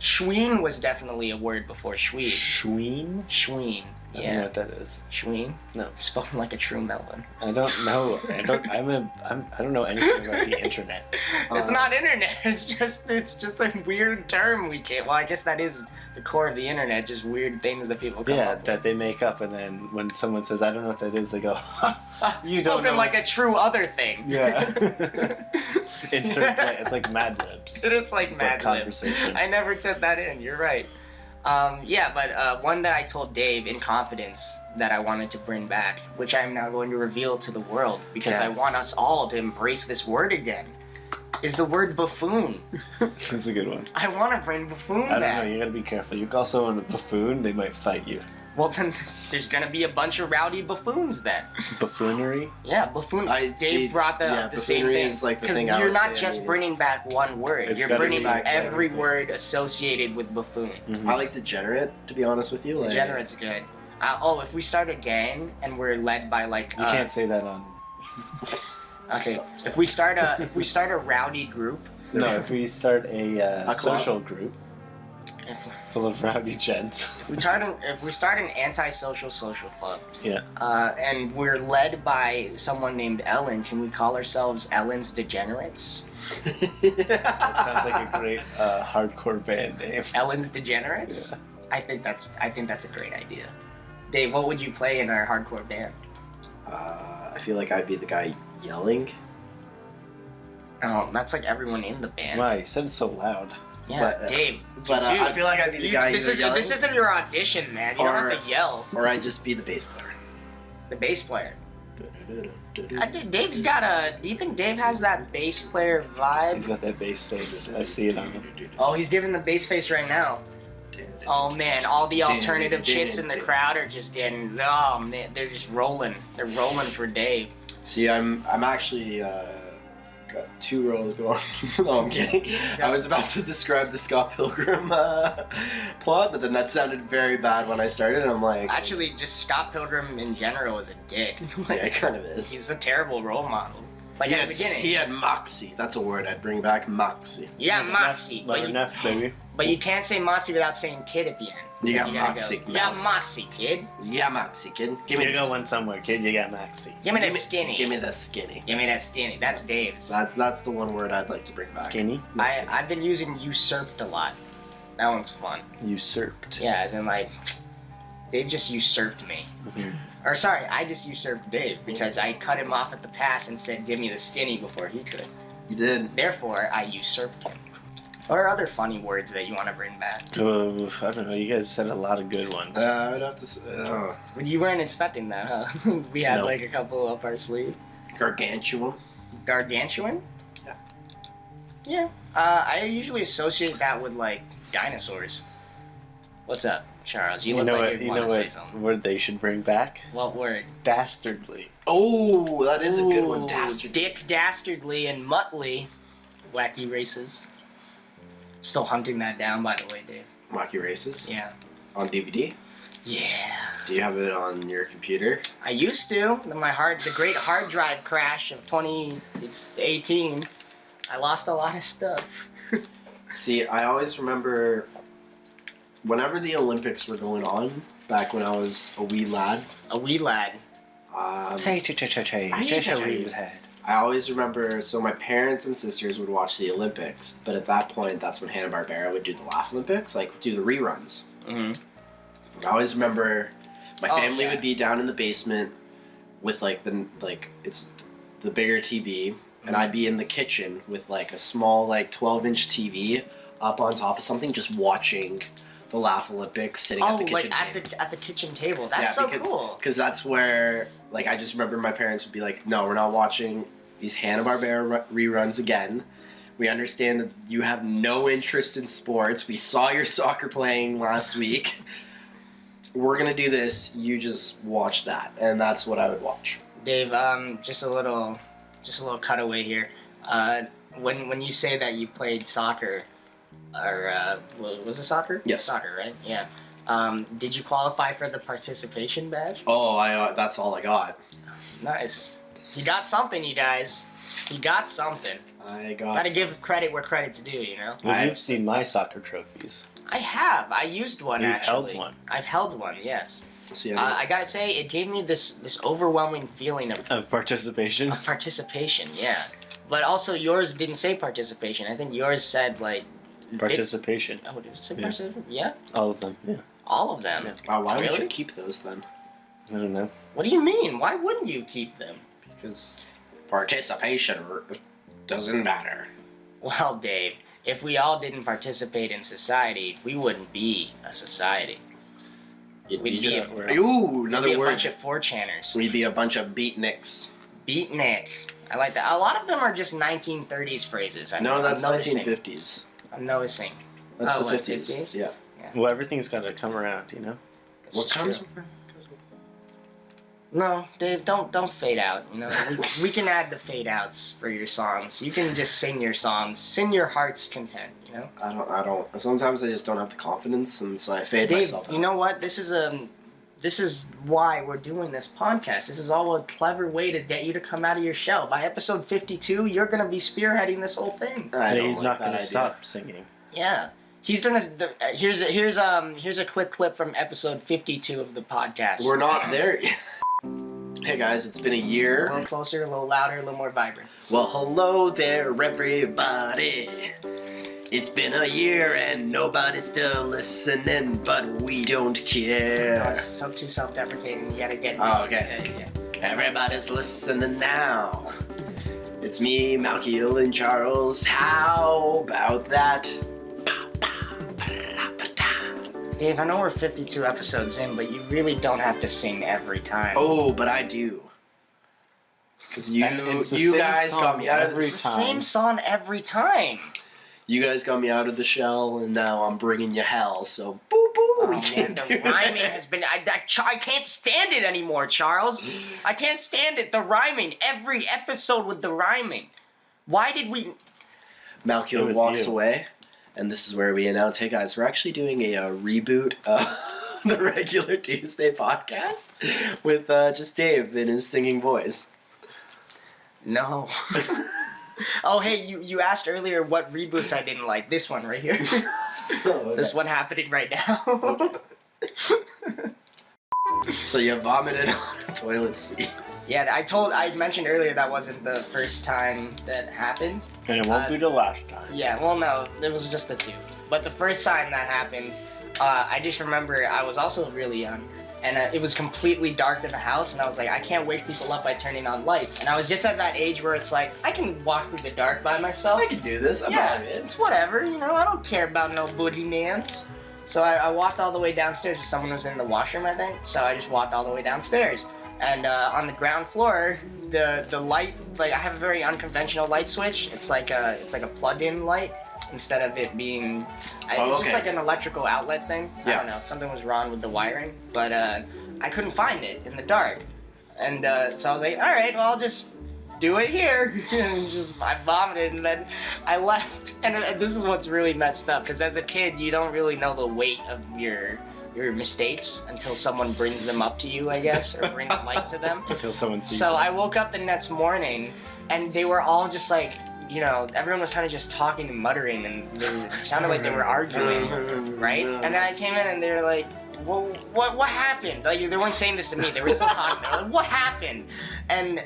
Shween was definitely a word before Shweeb. Shween? Shween. I don't know what that is. Schween? No. Spoken like a true melon. I don't know. I don't know anything about the internet. It's not internet. It's just a weird term we can't. Well, I guess that is the core of the internet. Just weird things that people come up with. That they make up, and then when someone says, "I don't know what that is," they go, "You spoken don't know." like a true other thing. Yeah. It's like Mad Libs. It's like Mad Libs. I never took that in. You're right. But one that I told Dave in confidence that I wanted to bring back, which I'm now going to reveal to the world because I want us all to embrace this word again, is the word buffoon. That's a good one. I want to bring buffoon back. I don't know, you gotta be careful. You call someone a buffoon, they might fight you. Well, then there's gonna be a bunch of rowdy buffoons then. Buffoonery? Yeah, buffoon. Dave brought the same thing. Because you're not just bringing back one word. You're bringing back every word associated with buffoon. Mm-hmm. I like degenerate, to be honest with you. Degenerate's good. If we start a gang and we're led by You can't say that on... Okay, if we start a rowdy group... No, if we start a social group... full of rowdy gents. If we start an antisocial social club, yeah, and we're led by someone named Ellen, can we call ourselves Ellen's Degenerates? That sounds like a great hardcore band name. Ellen's Degenerates. Yeah. I think that's a great idea. Dave, what would you play in our hardcore band? I feel like I'd be the guy yelling. Oh, that's like everyone in the band. Why? You said it so loud. Yeah, but, Dave. But I feel like I'd be the guy yelling. This isn't your audition, man. You don't have to yell. Or I'd just be the bass player. The bass player. Dave's got a... Do you think Dave has that bass player vibe? He's got that bass face. I see it on him. Oh, he's giving the bass face right now. Oh man, all the alternative chits in the crowd are just getting... Oh man, they're just rolling. They're rolling for Dave. See, I'm actually... got 2 rows going. No, I'm kidding. I was about to describe the Scott Pilgrim plot, but then that sounded very bad when I started, and I'm like... Actually, just Scott Pilgrim in general is a dick. Yeah, it kind of is. He's a terrible role model. Like at the beginning. He had moxie. That's a word I'd bring back, moxie. Yeah, moxie. But you can't say moxie without saying kid at the end. You got moxie. You got moxie, kid. Yeah, moxie, kid. Give me the... You going somewhere, kid. You got moxie. Give me the skinny. Give me the skinny. Give me that skinny. That's Dave's. That's the one word I'd like to bring back. Skinny? I've been using usurped a lot. That one's fun. Usurped? Yeah, as in like, Dave just usurped me. Mm-hmm. Or sorry, I just usurped Dave because I cut him off at the pass and said, give me the skinny before he could. You did. Therefore, I usurped him. What are other funny words that you want to bring back? I don't know. You guys said a lot of good ones. I'd have to say... You weren't expecting that, huh? We had like a couple up our sleeve. Gargantuan. Gargantuan? Yeah. Yeah. I usually associate that with like dinosaurs. What's up, Charles? You look like you want to say something. Word they should bring back? What word? Dastardly. Oh, that is a good one. Dastardly. Dick Dastardly and Muttley. Wacky races. Still hunting that down, by the way, Dave. Wacky Races? Yeah. On DVD? Yeah. Do you have it on your computer? I used to. The great hard drive crash of 2018. I lost a lot of stuff. See, I always remember whenever the Olympics were going on, back when I was a wee lad. A wee lad. Hey, just a wee lad. I always remember, so my parents and sisters would watch the Olympics, but at that point, that's when Hanna-Barbera would do the Laugh Olympics, like do the reruns. Mm-hmm. I always remember my family would be down in the basement with it's the bigger TV, and I'd be in the kitchen with like a small 12-inch TV up on top of something, just watching the Laugh Olympics, sitting at the kitchen table. at the kitchen table. That's cool. Because that's where, I just remember my parents would be like, no, we're not watching these Hanna-Barbera reruns again. We understand that you have no interest in sports. We saw your soccer playing last week. We're going to do this. You just watch that. And that's what I would watch. Dave, just a little cutaway here. When you say that you played soccer, or was it soccer? Yes. Soccer, right? Yeah. Did you qualify for the participation badge? Oh, that's all I got. Nice. You got something, you guys. You got something. Gotta give credit where credit's due, you know? Well, you've seen my soccer trophies. I have. I used one, You've actually. held one. I've held one, yes. See, I gotta say, it gave me this overwhelming feeling of participation. Of participation, yeah. But also, yours didn't say participation. I think yours said like participation. Oh, did it say participation? Yeah. All of them. Yeah. All of them. Yeah. Wow, why really? would you keep those then? I don't know. What do you mean? Why wouldn't you keep them? Because participation doesn't matter. Well, Dave, if we all didn't participate in society, we wouldn't be a society. We'd be just a word. A bunch of 4chaners. We'd be a bunch of beatniks. Beatnik. I like that. A lot of them are just 1930s phrases. No, that's 1950s. I'm noticing. That's the 50s. Yeah. Well, everything's got to come around, you know? What comes? No, Dave, don't fade out. You know, we can add the fade outs for your songs. You can just sing your songs, sing your heart's content. You know. I don't. Sometimes I just don't have the confidence, and so I fade Dave, myself out. You know what? This is why we're doing this podcast. This is all a clever way to get you to come out of your shell. By episode 52, you're gonna be spearheading this whole thing. He's not gonna stop singing. Yeah. He's gonna. Here's a quick clip from episode 52 of the podcast. We're not there yet. Hey guys, it's been a year. A little closer, a little louder, a little more vibrant. Well, hello there, everybody. It's been a year and nobody's still listening, but we don't care. No, it's too self-deprecating. You gotta get. Oh, okay. Yeah. Everybody's listening now. It's me, Malkiel, and Charles. How about that? Dave, I know we're 52 episodes in, but you really don't have to sing every time. Oh, but I do. Because you guys got me out of the same song every time. You guys got me out of the shell, and now I'm bringing you hell. So boo boo. We can't do the rhyming has been. I can't stand it anymore, Charles. I can't stand it. The rhyming. Every episode with the rhyming. Why did we? Malkiel walks away. And this is where we announce, hey guys, we're actually doing a reboot of the regular Tuesday podcast with just Dave in his singing voice. No. Oh, hey, you asked earlier what reboots I didn't like. This one right here. Oh, okay. This one happening right now. So you vomited on a toilet seat. Yeah, I mentioned earlier that wasn't the first time that happened. And it won't be the last time. Yeah, well, no, it was just the 2. But the first time that happened, I just remember I was also really young. And it was completely dark in the house, and I was like, I can't wake people up by turning on lights. And I was just at that age where it's like, I can walk through the dark by myself. I can do this. It's whatever, you know, I don't care about no bougie mans. So I walked all the way downstairs. Someone was in the washroom, I think. So I just walked all the way downstairs. And on the ground floor, the light, like I have a very unconventional light switch. It's like a plug-in light instead of it being. It's just like an electrical outlet thing. Yeah. I don't know. Something was wrong with the wiring, but I couldn't find it in the dark. And so I was like, all right, well, I'll just do it here. And I vomited and then I left. And this is what's really messed up because as a kid, you don't really know the weight of your mistakes until someone brings them up to you, I guess, or brings light to them. Until someone sees So them. I woke up the next morning, and they were all just like, you know, everyone was kind of just talking and muttering, and it sounded like they were arguing, right? And then I came in, and they were like, well, what happened? Like, they weren't saying this to me. They were still talking. They were like, what happened? And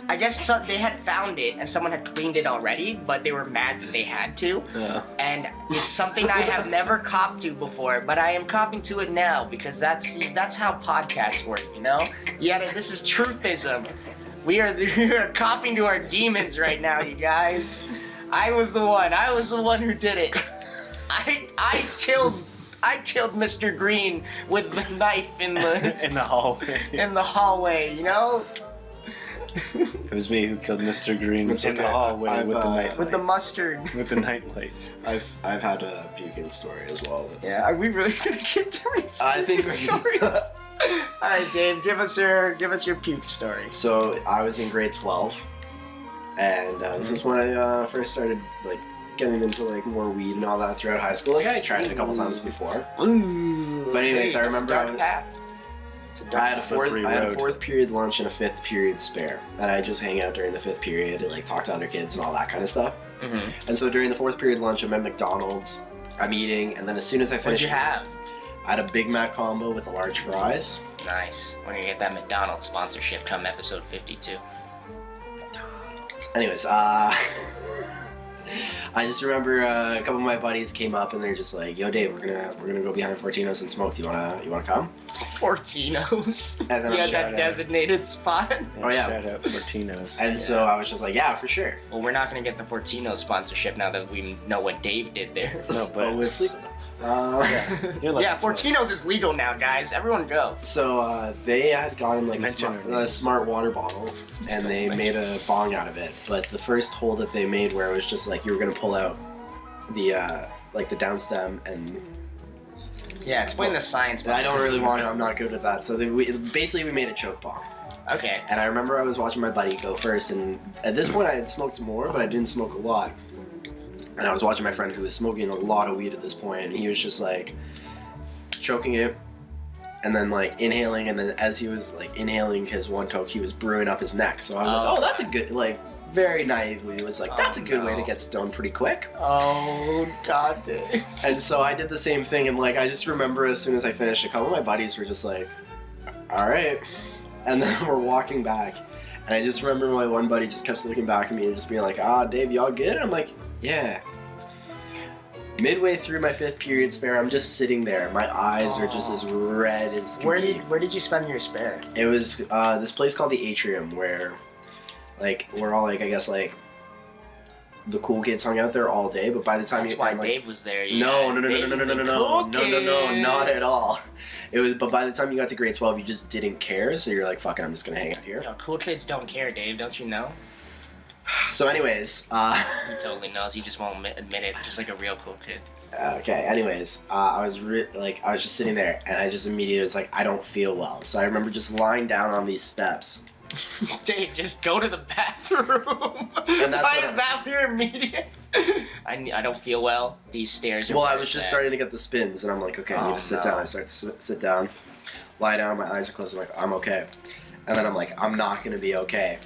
I guess they had found it, and someone had cleaned it already, but they were mad that they had to. Yeah. And it's something I have never copped to before, but I am copping to it now, because that's how podcasts work, you know? Yeah, this is truthism. We are copping to our demons right now, you guys. I was the one who did it. I killed Mr. Green with the knife in the hallway. In the hallway, you know? It was me who killed Mr. Green in the hallway with the nightlight. With the mustard. With the nightlight. I've had a puking story as well. Yeah, are we really gonna get to it? I think stories. All right, Dave, give us your puke story. So I was in grade 12, and this is when I first started like getting into like more weed and all that throughout high school. Like I tried it a couple times before. Ooh, but anyways, I remember I had a fourth period lunch and a fifth period spare, and I just hang out during the fifth period and like talk to other kids and all that kind of stuff. Mm-hmm. And so during the fourth period lunch, I'm at McDonald's. I'm eating, and then as soon as I finish, what'd you have? I had a Big Mac combo with large fries. Nice. We're gonna get that McDonald's sponsorship come episode 52. Anyways, I just remember a couple of my buddies came up and they're just like, "Yo, Dave, we're gonna go behind Fortino's and smoke. Do you wanna come?" Fortino's. And then you had that designated spot. Oh yeah, shout out Fortino's. And so I was just like, "Yeah, for sure." Well, we're not gonna get the Fortino's sponsorship now that we know what Dave did there. No, but it's legal. Yeah, Fortino's is legal now, guys. Everyone go. So they had gotten like a smart water bottle, and they made a bong out of it. But the first hole that they made, where it was just like you were gonna pull out the like the down stem and. Yeah, explain the science. I don't really want to. I'm not good at that. So we made a choke bong. Okay. And I remember I was watching my buddy go first, and at this point I had smoked more, but I didn't smoke a lot. And I was watching my friend who was smoking a lot of weed at this point, and he was just like choking it and then like inhaling, and then as he was like inhaling his one toke, he was brewing up his neck. So I was like, oh, that's a good, like very naively, it was like, that's a good way to get stoned pretty quick. Oh, God damn. And so I did the same thing, and like I just remember as soon as I finished, a couple of my buddies were just like, all right. And then we're walking back, and I just remember my one buddy just kept looking back at me and just being like, Dave, y'all good? And I'm like, yeah. Midway through my 5th period spare, I'm just sitting there. My eyes are just as red as can be. Where did you spend your spare? It was this place called the Atrium, where like we're all like, I guess like the cool kids hung out there all day. But by the time that's why Dave was there. No, not at all. It was, but by the time you got to grade 12, you just didn't care. So you're like, fuck it, I'm just gonna hang out here. Yo, cool kids don't care, Dave. Don't you know? So anyways, he totally knows. He just won't admit it, just like a real cool kid. Okay. Anyways, I was just sitting there, and I just immediately was like, I don't feel well. So I remember just lying down on these steps. Dave, just go to the bathroom. Why is that your immediate? I don't feel well. These stairs are. Well, I was just starting to get the spins, and I'm like, okay, I need to sit down. I start to sit down, lie down. My eyes are closed. I'm like, I'm okay. And then I'm like, I'm not gonna be okay.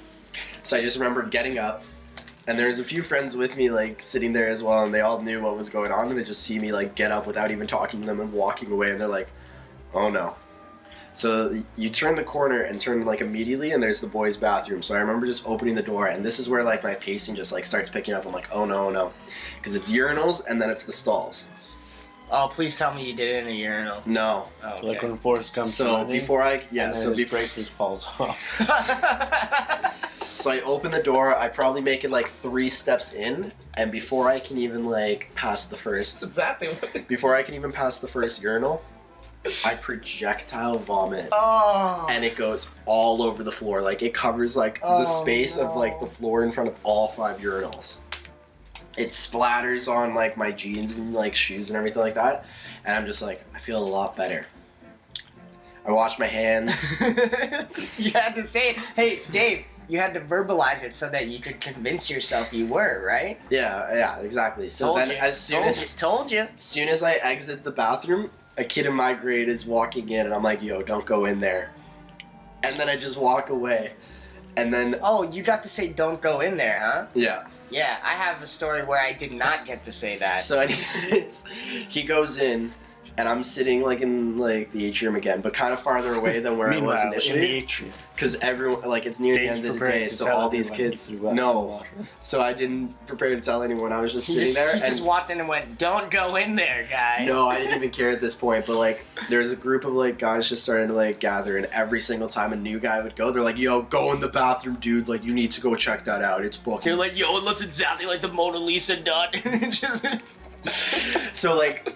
So I just remember getting up, and there's a few friends with me like sitting there as well, and they all knew what was going on, and they just see me like get up without even talking to them and walking away, and they're like, oh no. So you turn the corner and turn like immediately, and there's the boys' bathroom. So I remember just opening the door, and this is where like my pacing just like starts picking up. I'm like, oh no, because it's urinals and then it's the stalls. Oh, please tell me you did it in a urinal. No. Oh, okay. Like when Forrest comes. So before I his braces falls off. So I open the door. I probably make it like 3 steps in, and before I can even like pass the first. Exactly what it is. Before I can even pass the first urinal, I projectile vomit. Oh. And it goes all over the floor. Like it covers like the space of like the floor in front of all 5 urinals. It splatters on like my jeans and like shoes and everything like that. And I'm just like, I feel a lot better. I wash my hands. You had to say it. Hey, Dave, you had to verbalize it so that you could convince yourself you were, right? Yeah, exactly. So told then you. as soon as I exit the bathroom, a kid in my grade is walking in, and I'm like, yo, don't go in there. And then I just walk away. And then... Oh, you got to say don't go in there, huh? Yeah. Yeah, I have a story where I did not get to say that. So anyways, he goes in, and I'm sitting like in like the atrium again, but kind of farther away than where I was initially. Because everyone, like, it's near the end of the day, so all these kids no. So I didn't prepare to tell anyone. I was just sitting there. He just walked in and went, "Don't go in there, guys." No, I didn't even care at this point. But like, there's a group of like guys just starting to like gather, and every single time a new guy would go, they're like, "Yo, go in the bathroom, dude. Like, you need to go check that out. It's fucking." They're like, "Yo, it looks exactly like the Mona Lisa dot." So like.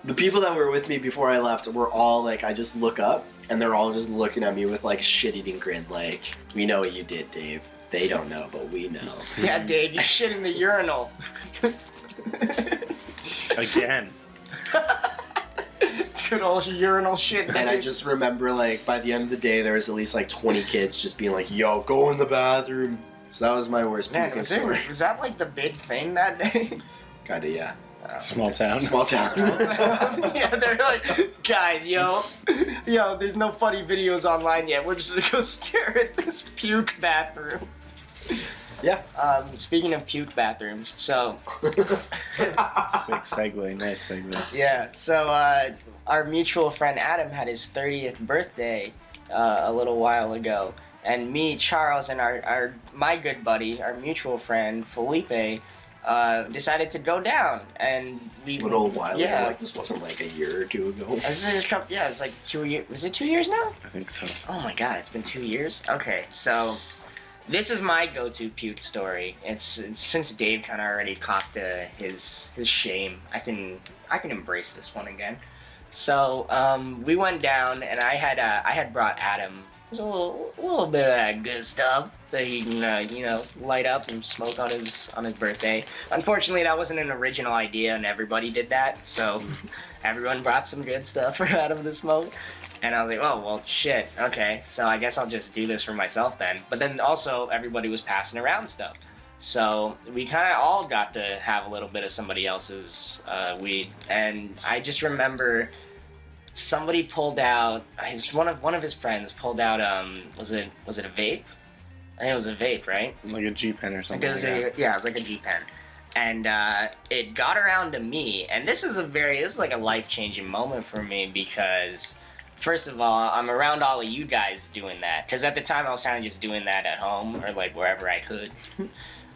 The people that were with me before I left were all like, I just look up, and they're all just looking at me with like shit-eating grin, like, we know what you did, Dave. They don't know, but we know. Yeah, Dave, you shit in the urinal. Again. Good old urinal shit. Dave. And I just remember, like, by the end of the day, there was at least like 20 kids just being like, yo, go in the bathroom. So that was my worst puking story. Was that like the big thing that day? Kinda, yeah. Small town. Small town. Yeah, they're like, guys, yo, there's no funny videos online yet. We're just gonna go stare at this puke bathroom. Yeah. Speaking of puke bathrooms, so... Sick segue, nice segue. Yeah, so our mutual friend Adam had his 30th birthday a little while ago. And me, Charles, and my good buddy, our mutual friend, Felipe, decided to go down. And we... A little while ago, like this wasn't like a year or two ago. It's like 2 years. Was it 2 years now? I think so. Oh my god, it's been 2 years? Okay, so... This is my go-to puke story. It's since Dave kind of already copped his shame. I can embrace this one again. So we went down, and I had brought Adam just a little bit of that good stuff so he can light up and smoke on his birthday. Unfortunately, that wasn't an original idea, and everybody did that. So everyone brought some good stuff for Adam to smoke. And I was like, oh, well, shit, okay, so I guess I'll just do this for myself then. But then also, everybody was passing around stuff. So we kind of all got to have a little bit of somebody else's weed. And I just remember somebody pulled out, one of his friends pulled out, was it a vape? I think it was a vape, right? Like a G-Pen or something. Yeah, it was like a G-Pen. And it got around to me, and this is like a life-changing moment for me because... First of all, I'm around all of you guys doing that. Because at the time, I was kind of just doing that at home or, like, wherever I could.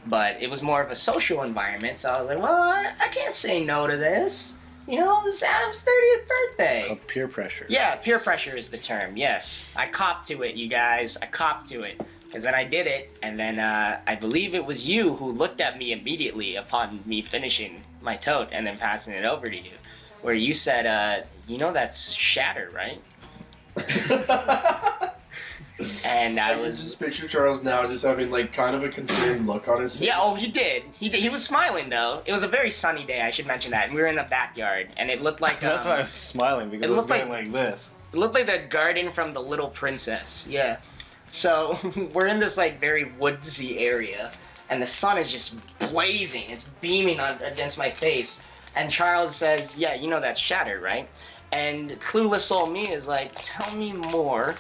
But it was more of a social environment, so I was like, well, I can't say no to this. You know, it was Adam's 30th birthday. It's called peer pressure. Yeah, peer pressure is the term, yes. I copped to it, you guys. I copped to it. Because then I did it, and then I believe it was you who looked at me immediately upon me finishing my tote and then passing it over to you. Where you said, that's shatter, right? And I was just picture Charles now just having like kind of a concerned look on his face. Yeah, oh, he did. He was smiling though. It was a very sunny day, I should mention that. And we were in the backyard, and it looked like that's why I was smiling because it was going like this. It looked like the garden from The Little Princess. Yeah. So we're in this like very woodsy area, and the sun is just blazing. It's beaming against my face. And Charles says, "Yeah, that's shatter, right?" And clueless old me is like, tell me more.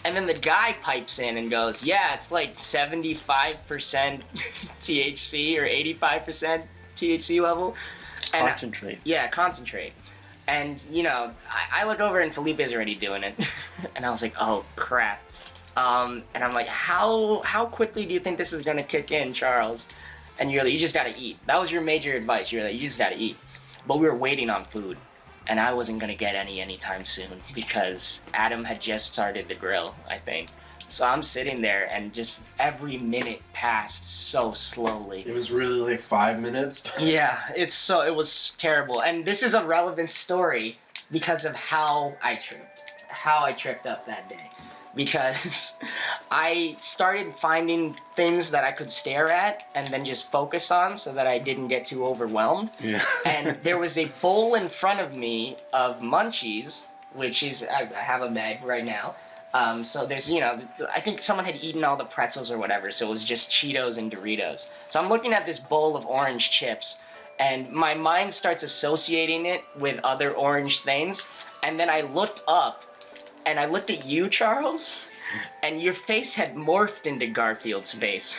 And then the guy pipes in and goes, yeah, it's like 75% THC or 85% THC level. And concentrate. Concentrate. And, I look over and Felipe's already doing it. And I was like, oh, crap. And I'm like, how quickly do you think this is going to kick in, Charles? And you're like, you just got to eat. That was your major advice. You're like, you just got to eat. But we were waiting on food. And I wasn't going to get anytime soon because Adam had just started the grill, I think. So I'm sitting there and just every minute passed so slowly. It was really like 5 minutes. Yeah, it was terrible. And this is a relevant story because of how I tripped up that day. Because I started finding things that I could stare at and then just focus on so that I didn't get too overwhelmed. Yeah. And there was a bowl in front of me of munchies, which is, I have a bag right now. So there's, I think someone had eaten all the pretzels or whatever, so it was just Cheetos and Doritos. So I'm looking at this bowl of orange chips, and my mind starts associating it with other orange things, and then I looked up, and I looked at you, Charles, and your face had morphed into Garfield's face.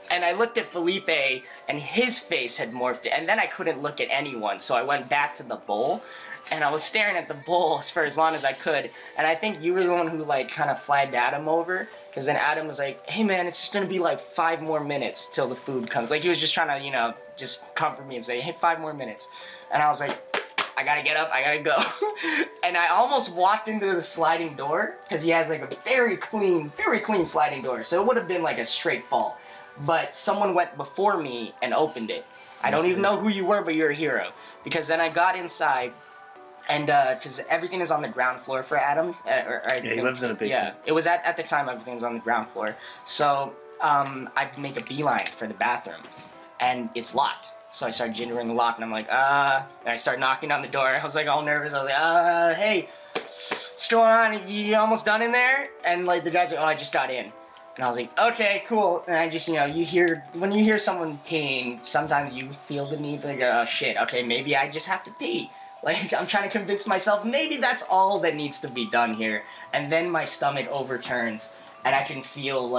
And I looked at Felipe, and his face had morphed, and then I couldn't look at anyone, so I went back to the bowl, and I was staring at the bowl for as long as I could, and I think you were the one who, kind of flagged Adam over, because then Adam was like, hey man, it's just gonna be 5 more minutes till the food comes. He was just trying to, just comfort me and say, hey, 5 more minutes. And I was like, I gotta get up, I gotta go. And I almost walked into the sliding door, because he has a very clean sliding door, so it would have been a straight fall. But someone went before me and opened it. I don't even know who you were, but you're a hero. Because then I got inside, and because everything is on the ground floor for Adam. He lives in a basement. Yeah, it was at the time everything was on the ground floor. So I make a beeline for the bathroom, and it's locked. So I start jittering the lock, and I'm like, and I start knocking on the door. I was all nervous. I was like, hey, what's going on? You almost done in there? And the guy's like, oh, I just got in. And I was like, okay, cool. And I just, when you hear someone peeing, sometimes you feel the need to go, oh shit, okay, maybe I just have to pee. I'm trying to convince myself, maybe that's all that needs to be done here. And then my stomach overturns, and I can feel,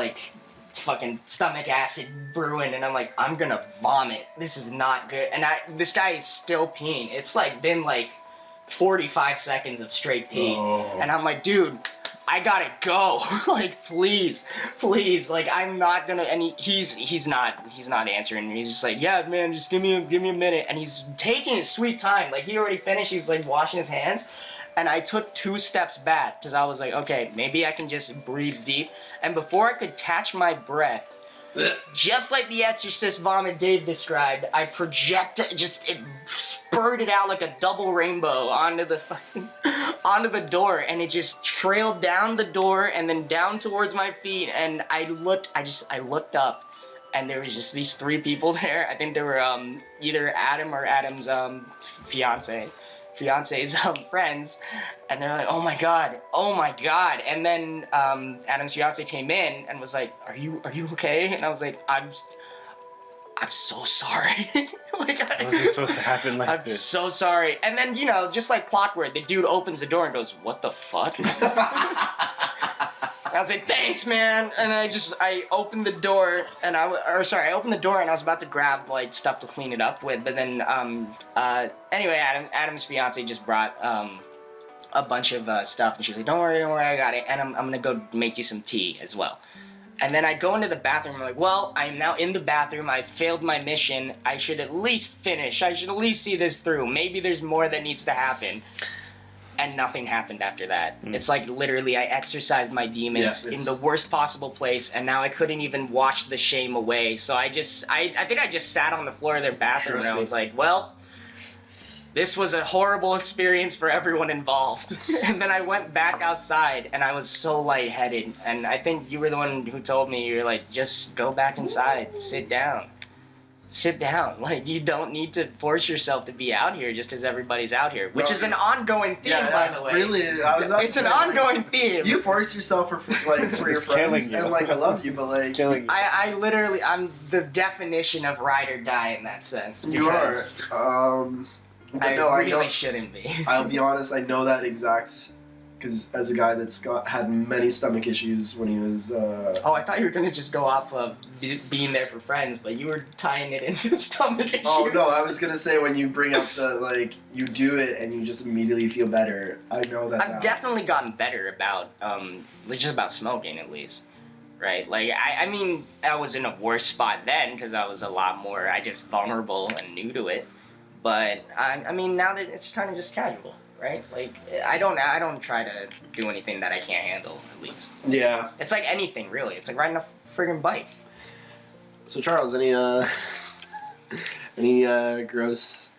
fucking stomach acid brewing, and I'm like, I'm gonna vomit. This is not good. And this guy is still peeing. It's like been like 45 seconds of straight pee. And I'm like, dude, I gotta go. Like, please, like, I'm not gonna. And he's not answering. He's just like, yeah, man, just give me a minute. And he's taking his sweet time. Like, he already finished. He was like washing his hands. And I took 2 steps back because I was like, okay, maybe I can just breathe deep. And before I could catch my breath, just like the Exorcist vomit Dave described, I projected, it spurted out like a double rainbow onto the door, and it just trailed down the door and then down towards my feet. And I looked up, and there was just these 3 people there. I think they were either Adam or Adam's fiance's friends, and they're like, oh my god, and then Adam's fiance came in and was like, are you okay? And I was like, I'm so sorry. Like, wasn't supposed to happen like this. I'm so sorry. And then, just like clockwork, the dude opens the door and goes, what the fuck? I was like, thanks, man. And I opened the door, and I opened the door, and I was about to grab like stuff to clean it up with. But then, anyway, Adam's fiance just brought a bunch of stuff, and she's like, don't worry, I got it. And I'm gonna go make you some tea as well. And then I go into the bathroom. I'm like, well, I'm now in the bathroom. I failed my mission. I should at least finish. I should at least see this through. Maybe there's more that needs to happen. And nothing happened after that. It's like literally I exercised my demons in the worst possible place, and now I couldn't even wash the shame away. So I think I just sat on the floor of their bathroom, and I was like, well, this was a horrible experience for everyone involved. And then I went back outside, and I was so lightheaded. And I think you were the one who told me, you were like, just go back inside, sit down. Like, you don't need to force yourself to be out here just as everybody's out here, which is an ongoing theme, by the way. Really, it's an ongoing theme. You force yourself for your friends, and like, I love you, but like, killing you. I literally, I'm the definition of ride or die in that sense. You are. But I really shouldn't be. I'll be honest, I know that exact. Because as a guy that's had many stomach issues when he was... Oh, I thought you were going to just go off of being there for friends, but you were tying it into stomach issues. Oh, no, I was going to say when you bring up the, like, you do it and you just immediately feel better. I know that I've definitely gotten better about, just about smoking, at least. Right? Like, I mean, I was in a worse spot then, because I was a lot more, vulnerable and new to it. But, I mean, now that it's kind of just casual. Right? Like, I don't try to do anything that I can't handle, at least. Yeah. It's like anything, really. It's like riding a friggin' bike. So, Charles, any gross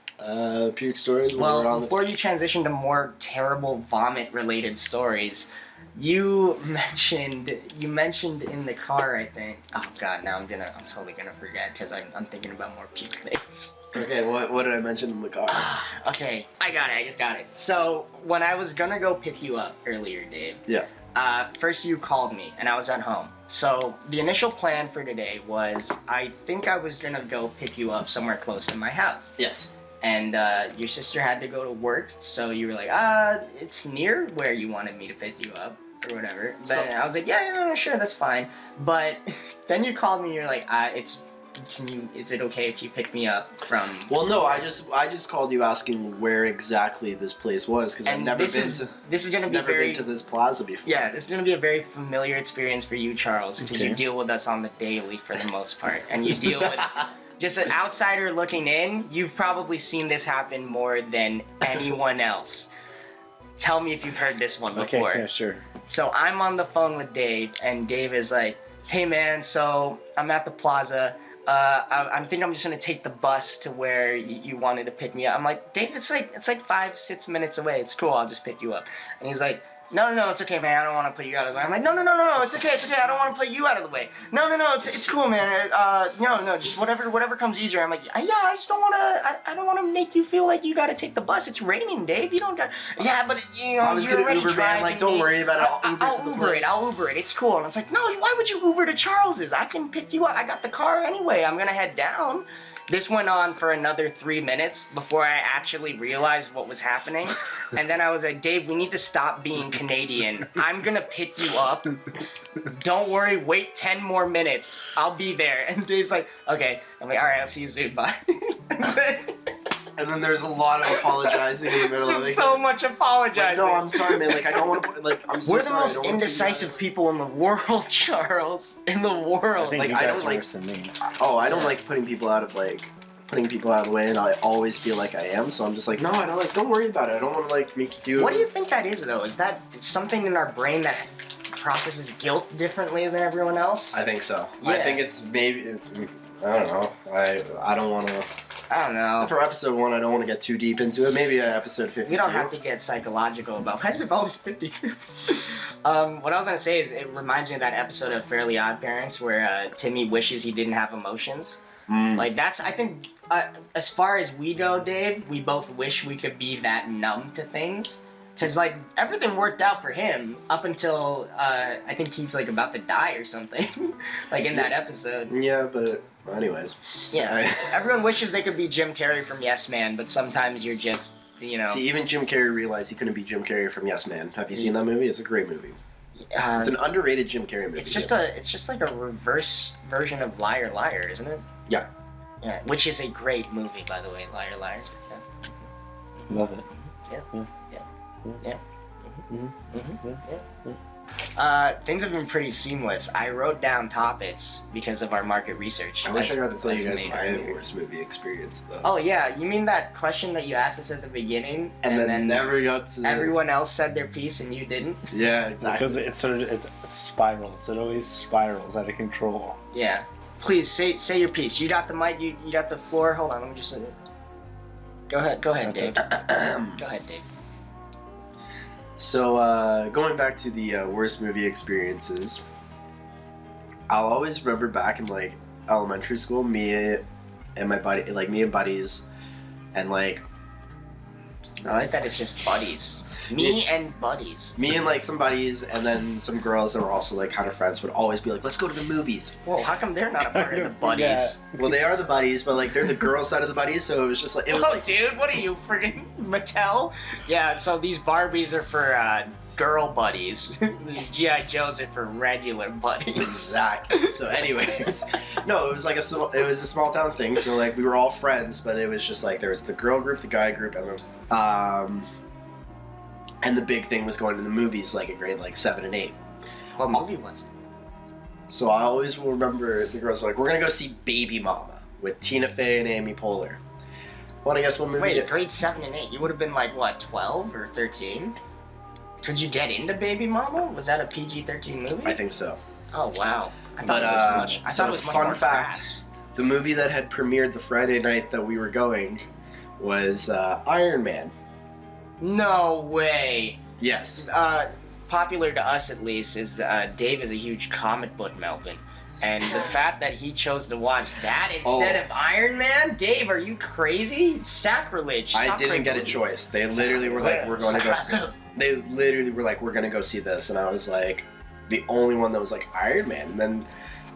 puke stories? Well, before you transition to more terrible vomit-related stories, you mentioned in the car, I think. Oh God, now I'm totally gonna forget because I'm thinking about more puke things. Okay, what did I mention in the car? Okay, I just got it. So when I was gonna go pick you up earlier, Dave. Yeah. First you called me and I was at home. So the initial plan for today was I think I was gonna go pick you up somewhere close to my house. Yes. And your sister had to go to work, so you were like, it's near where you wanted me to pick you up, or whatever. But I was like, yeah, sure, that's fine. But then you called me and you're like, is it okay if you pick me up from... Well, no, I just called you asking where exactly this place was, because I've never been to this plaza before. Yeah, this is going to be a very familiar experience for you, Charles, because you deal with us on the daily for the most part. And you deal with... Just an outsider looking in, you've probably seen this happen more than anyone else. Tell me if you've heard this one before. Okay, yeah, sure. So I'm on the phone with Dave, and Dave is like, hey man, so I'm at the plaza. I think I'm just gonna take the bus to where you wanted to pick me up. I'm like, Dave, it's like 5-6 minutes away. It's cool, I'll just pick you up. And he's like, no, it's okay, man. I don't want to put you out of the way. I'm like, no, it's okay. I don't want to put you out of the way. No, it's cool, man. No, just whatever comes easier. I'm like, yeah, I just don't want to. I don't want to make you feel like you got to take the bus. It's raining, Dave. You don't got. Yeah, but I was gonna Uber, man. Like, don't worry about it. I'll Uber it. It's cool. And it's like, no, why would you Uber to Charles's? I can pick you up. I got the car anyway. I'm gonna head down. This went on for another 3 minutes before I actually realized what was happening. And then I was like, Dave, we need to stop being Canadian. I'm gonna pick you up. Don't worry, wait 10 more minutes. I'll be there. And Dave's like, okay. I'm like, all right, I'll see you soon. Bye. And then there's a lot of apologizing in the middle of it. Just so much apologizing. No, I'm sorry, man. Like, I don't want to. Like, I'm so We're the sorry. most indecisive people in the world, Charles. In the world. I think Like, you I guys don't are like. worse than me. Oh, I don't like putting people out of the way, and I always feel like I am. So I'm just like, no, I don't like. Don't worry about it. I don't want to like make you do. What do you think that is, though? Is that something in our brain that processes guilt differently than everyone else? I think so. Yeah. I think it's maybe. I don't know. I don't want to. I don't know. For episode 1, I don't want to get too deep into it. Maybe episode 52. We don't have to get psychological about why is it always 52. What I was gonna say is it reminds me of that episode of Fairly Odd Parents where Timmy wishes he didn't have emotions. Like that's, I think, as far as we go, Dave, we both wish we could be that numb to things. Cause like everything worked out for him up until I think he's like about to die or something, like in that episode. Yeah, but anyways. Yeah. Everyone wishes they could be Jim Carrey from Yes Man, but sometimes you're just, you know. See, even Jim Carrey realized he couldn't be Jim Carrey from Yes Man. Have you seen that movie? It's a great movie. It's an underrated Jim Carrey movie. It's just like a reverse version of Liar Liar, isn't it? Yeah. Yeah, which is a great movie, by the way, Liar Liar. Yeah. Love it. Yeah. Yeah. Yeah. Mm-hmm. Yeah. Things have been pretty seamless. I wrote down topics because of our market research. I wish I got to tell you as guys we my made earlier. worst movie experience, though. Oh yeah, you mean that question that you asked us at the beginning, and then never got to. Everyone else said their piece and you didn't? Yeah, exactly. Because it spirals. It always spirals out of control. Yeah. Please say your piece. You got the mic. You got the floor. Hold on. Let me just. Go ahead, Dave. Go ahead, Dave. So, going back to the worst movie experiences, I'll always remember back in, like, elementary school, me and buddies, and, like... I like that it's just buddies. Me and buddies. Me and, like, some buddies, and then some girls that were also, like, kind of friends would always be like, let's go to the movies. Whoa, how come they're not a part of the buddies? Yeah. Well, they are the buddies, but, like, they're the girl side of the buddies, so it was just, like... It was like, dude, what are you, friggin' Mattel? Yeah, so these Barbies are for, girl buddies. These G.I. Joes are for regular buddies. Exactly. So, anyways, no, it was like a small town thing. So, like, we were all friends, but it was just like there was the girl group, the guy group, and the big thing was going to the movies, like in grade like 7 and 8. What movie was it? So I always will remember the girls were like, we're gonna go see Baby Mama with Tina Fey and Amy Poehler. Want to guess what movie? Wait, grade 7 and 8. You would have been like what, 12 or 13? Could you get into Baby Mama? Was that a PG-13 movie? I think so. Oh wow! I thought it was much. I thought it was much fun more fact. crass. The movie that had premiered the Friday night that we were going was Iron Man. No way. Yes. Popular to us at least is Dave is a huge comic book Melvin, and the fact that he chose to watch that instead of Iron Man, Dave, are you crazy? Sacrilege! I didn't get a choice. They literally were like, "We're going to go." They literally were like, "We're going to go see this," and I was like, the only one that was like Iron Man. And then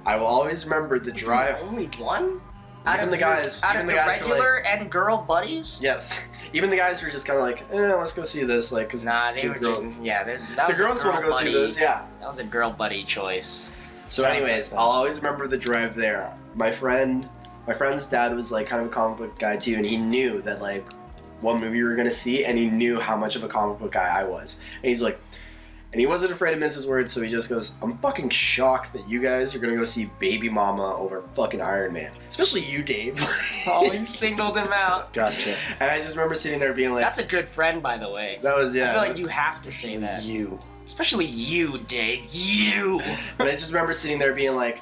I will always remember the drive. Only one? Even the guys, out of even the the guys were regular and girl buddies? Yes. Even the guys were just kind of like, let's go see this, like, cause nah, they were just, yeah. That the was girls want to go see this, yeah. That was a girl buddy choice. So, anyways, I'll always remember the drive there. My friend's dad was like kind of a comic book guy too, and he knew that like what movie we were gonna see, and he knew how much of a comic book guy I was, and he's like. And he wasn't afraid to mince his words, so he just goes, I'm fucking shocked that you guys are gonna go see Baby Mama over fucking Iron Man. Especially you, Dave. Oh, he singled him out. Gotcha. And I just remember sitting there being like... That's a good friend, by the way. That was, yeah. I feel like you have to say that. You. Especially you, Dave. You! But I just remember sitting there being like...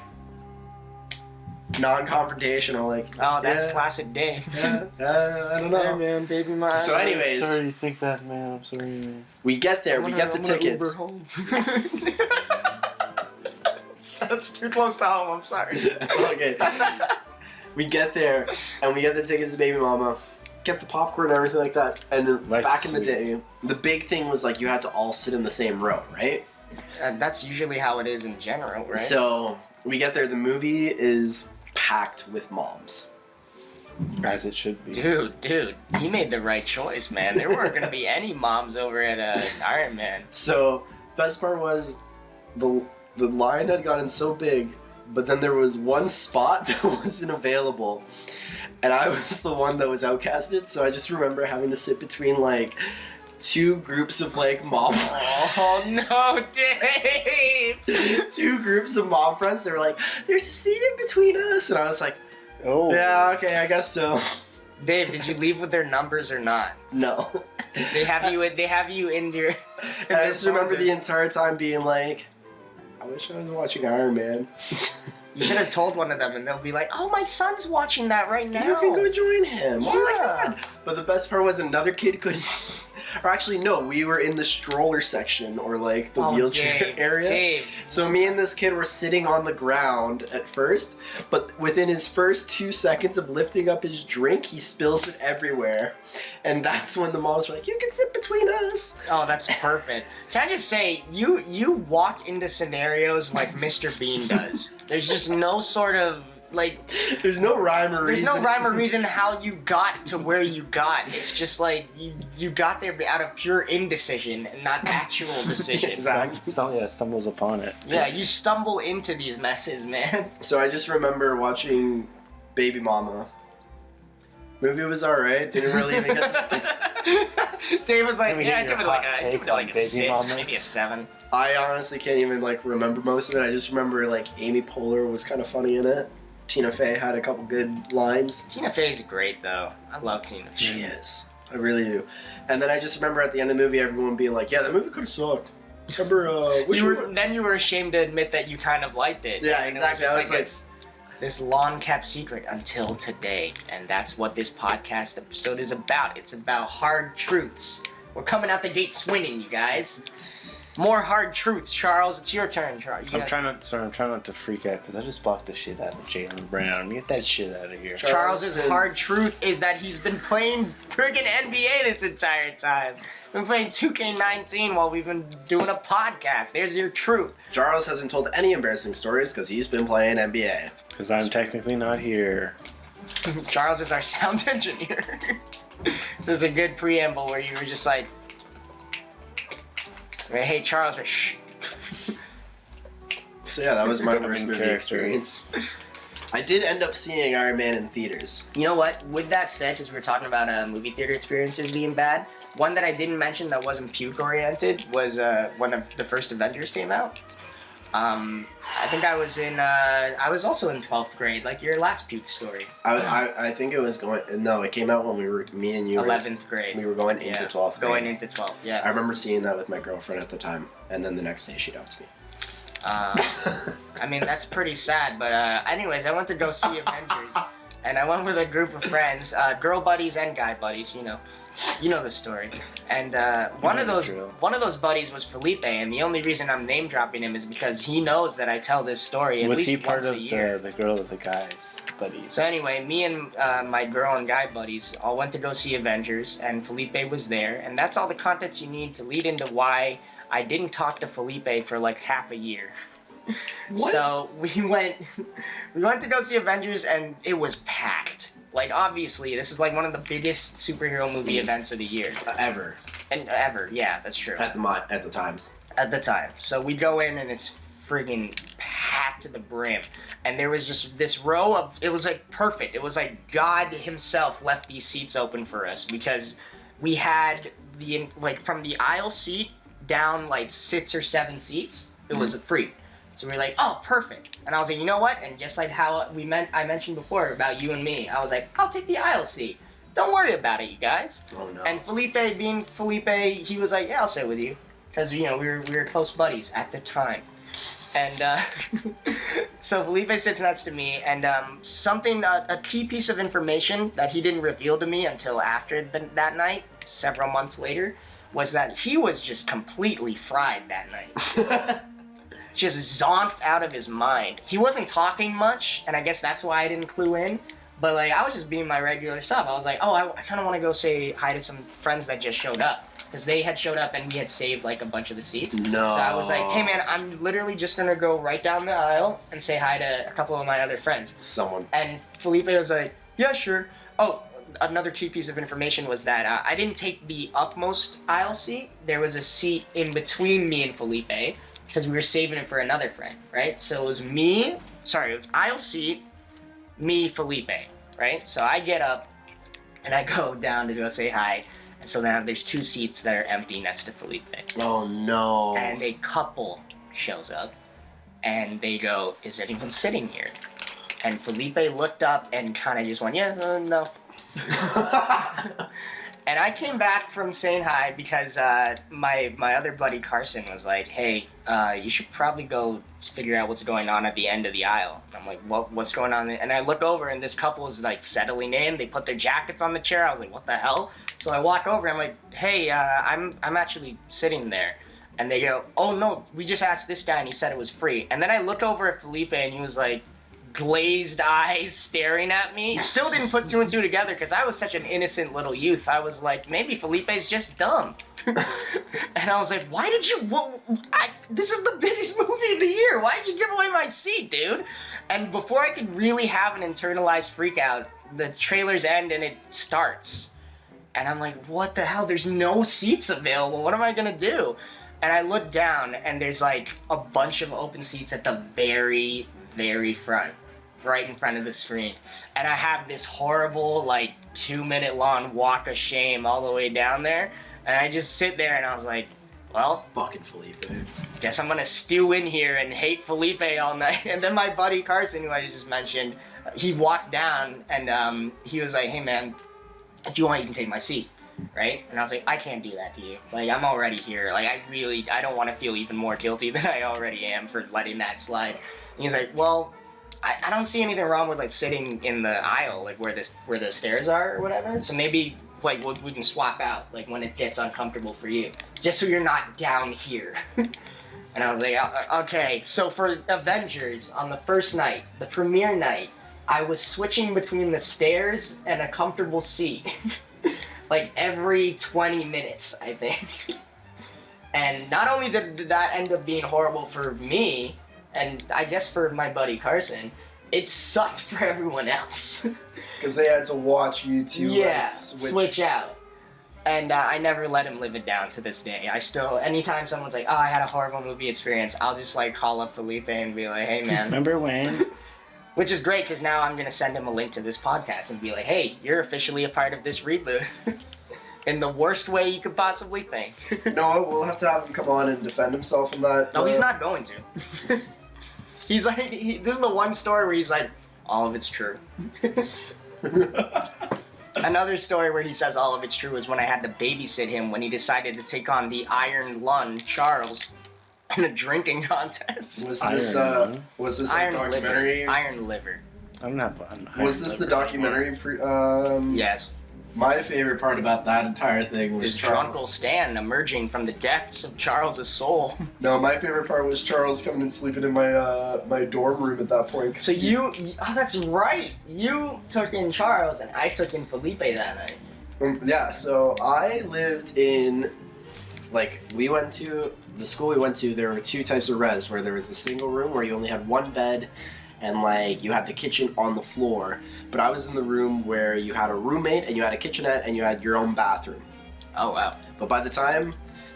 non-confrontational, like... Oh, that's classic Dave. I don't know. Hey, man, Baby Mama. So anyways... Sorry you think that, man. I'm sorry. We get there, we get the tickets. Uber home. That's too close to home, I'm sorry. That's all good. We get there, and we get the tickets to Baby Mama, get the popcorn and everything like that. And then back in the day, the big thing was like you had to all sit in the same row, right? That's usually how it is in general, right? So we get there, the movie is packed with moms. As it should be. Dude, he made the right choice, man. There weren't going to be any moms over at Iron Man. So, best part was the line had gotten so big, but then there was one spot that wasn't available. And I was the one that was outcasted, so I just remember having to sit between, like, two groups of, like, mom Oh, no, Dave! Two groups of mom friends. They were like, there's a seat in between us. And I was like, oh. Yeah, okay, I guess so. Dave, did you leave with their numbers or not? No. They have you in your... And I just remember the entire time being like, I wish I was watching Iron Man. You should have told one of them, and they'll be like, "Oh, my son's watching that right now. You can go join him." Yeah. Oh my god! But the best part was another kid couldn't. Or actually, no, we were in the stroller section, or like the wheelchair area. Dave. So me and this kid were sitting on the ground at first, but within his first 2 seconds of lifting up his drink, he spills it everywhere, and that's when the moms were like, "You can sit between us." Oh, that's perfect. Can I just say, you walk into scenarios like Mr. Bean does. There's just no sort of, like... There's no rhyme or reason. There's no rhyme or reason how you got to where you got. It's just like, you got there out of pure indecision and not actual decision. Exactly. Stumbles upon it. Yeah, you stumble into these messes, man. So I just remember watching Baby Mama. Movie was alright. Didn't really even get to... Dave was like, yeah, give it like a Baby 6, Mama? maybe a 7. I honestly can't even like remember most of it. I just remember like Amy Poehler was kind of funny in it. Tina Fey had a couple good lines. Tina Fey's great though. I love Tina Fey. She is. I really do. And then I just remember at the end of the movie, everyone being like, "Yeah, the movie could have sucked." Remember? Then you were ashamed to admit that you kind of liked it. Yeah, exactly. I was like this long kept secret until today, and that's what this podcast episode is about. It's about hard truths. We're coming out the gate swinging, you guys. More hard truths, Charles. It's your turn, Charles. I'm trying not to freak out because I just blocked the shit out of Jaylen Brown. Get that shit out of here. Charles's hard truth is that he's been playing friggin' NBA this entire time. Been playing 2K19 while we've been doing a podcast. There's your truth. Charles hasn't told any embarrassing stories because he's been playing NBA. Because I'm technically not here. Charles is our sound engineer. There's a good preamble where you were just like, "Hey, Charles, shh." So yeah, that was my worst movie experience. I did end up seeing Iron Man in theaters. You know what? With that said, because we were talking about movie theater experiences being bad, one that I didn't mention that wasn't puke oriented was when the first Avengers came out. I think I was also in 12th grade, like your last puke story. I think it was it came out when me and you 11th grade. We were going into 12th grade. Going into 12th, yeah. I remember seeing that with my girlfriend at the time, and then the next day she dumped me. I mean, that's pretty sad, but anyways, I went to go see Avengers, and I went with a group of friends, girl buddies and guy buddies, you know the story. And one of those buddies was Felipe, and the only reason I'm name dropping him is because he knows that I tell this story at least once a year. Was he part of the girl with the guys buddies? So anyway, me and my girl and guy buddies all went to go see Avengers, and Felipe was there, and that's all the context you need to lead into why I didn't talk to Felipe for like half a year. What? So we went to go see Avengers, and it was packed. Like, obviously, this is like one of the biggest superhero movie events of the year. Ever. And ever, yeah, that's true. At the time. At the time. So we go in, and it's friggin' packed to the brim. And there was just this row of, it was like perfect. It was like God himself left these seats open for us, because we had from the aisle seat down like 6 or 7 seats, it was free. So we were like, oh, perfect. And I was like, you know what? And just like how I mentioned before about you and me, I was like, I'll take the aisle seat. Don't worry about it, you guys. Oh, no. And Felipe, being Felipe, he was like, yeah, I'll sit with you. Because, we were close buddies at the time. And so Felipe sits next to me, and a key piece of information that he didn't reveal to me until after that night, several months later, was that he was just completely fried that night. Just zonked out of his mind. He wasn't talking much, and I guess that's why I didn't clue in. But like, I was just being my regular self. I was like, oh, I kind of want to go say hi to some friends that just showed up, because they had showed up and we had saved like a bunch of the seats. No. So I was like, hey man, I'm literally just gonna go right down the aisle and say hi to a couple of my other friends. Someone. And Felipe was like, yeah, sure. Oh, another key piece of information was that I didn't take the upmost aisle seat. There was a seat in between me and Felipe because we were saving it for another friend, right? So it was aisle seat, me, Felipe, right? So I get up and I go down to go say hi. And so now there's 2 seats that are empty next to Felipe. Oh, no. And a couple shows up and they go, is anyone sitting here? And Felipe looked up and kind of just went, yeah, no. And I came back from saying hi because my other buddy Carson was like, hey, you should probably go figure out what's going on at the end of the aisle. And I'm like, what's going on? And I look over and this couple is like settling in. They put their jackets on the chair. I was like, what the hell? So I walk over and I'm like, hey, I'm actually sitting there. And they go, oh no, we just asked this guy and he said it was free. And then I look over at Felipe and he was like, glazed eyes staring at me. Still didn't put 2 and 2 together because I was such an innocent little youth. I was like, maybe Felipe's just dumb. And I was like, why did you... this is the biggest movie of the year. Why did you give away my seat, dude? And before I could really have an internalized freak out, the trailers end and it starts. And I'm like, what the hell? There's no seats available. What am I going to do? And I look down and there's like a bunch of open seats at the very, very front. Right in front of the screen. And I have this horrible, like, 2-minute long walk of shame all the way down there. And I just sit there and I was like, well, fucking Felipe. Guess I'm gonna stew in here and hate Felipe all night. And then my buddy Carson, who I just mentioned, he walked down and he was like, hey man, if you want, you can take my seat. Right? And I was like, I can't do that to you. Like, I'm already here. Like, I don't want to feel even more guilty than I already am for letting that slide. And he's like, well, I don't see anything wrong with like sitting in the aisle, like where the stairs are or whatever. So maybe like we can swap out like when it gets uncomfortable for you, just so you're not down here. And I was like, okay. So for Avengers on the first night, the premiere night, I was switching between the stairs and a comfortable seat, like every 20 minutes, I think. And not only did that end up being horrible for me, and I guess for my buddy Carson, it sucked for everyone else. Because they had to watch you two switch out. And I never let him live it down to this day. I still, anytime someone's like, oh, I had a horrible movie experience, I'll just like call up Felipe and be like, hey man. Remember when? Which is great because now I'm going to send him a link to this podcast and be like, hey, you're officially a part of this reboot. In the worst way you could possibly think. No, we'll have to have him come on and defend himself in that. No, he's not going to. He's like, this is the one story where he's like, all of it's true. Another story where he says all of it's true is when I had to babysit him when he decided to take on the Iron Lung, Charles, in a drinking contest. Was this a documentary? Iron Liver. Was this the documentary? Yes. My favorite part about that entire thing was Drunkle Stan emerging from the depths of Charles's soul. No, my favorite part was Charles coming and sleeping in my my dorm room at that point. So that's right. You took in Charles and I took in Felipe that night. Yeah, so I lived in, like, we went to, the school we went to, there were 2 types of res, where there was the single room where you only had 1 bed, and like you had the kitchen on the floor, but I was in the room where you had a roommate and you had a kitchenette and you had your own bathroom. Oh wow. But by the time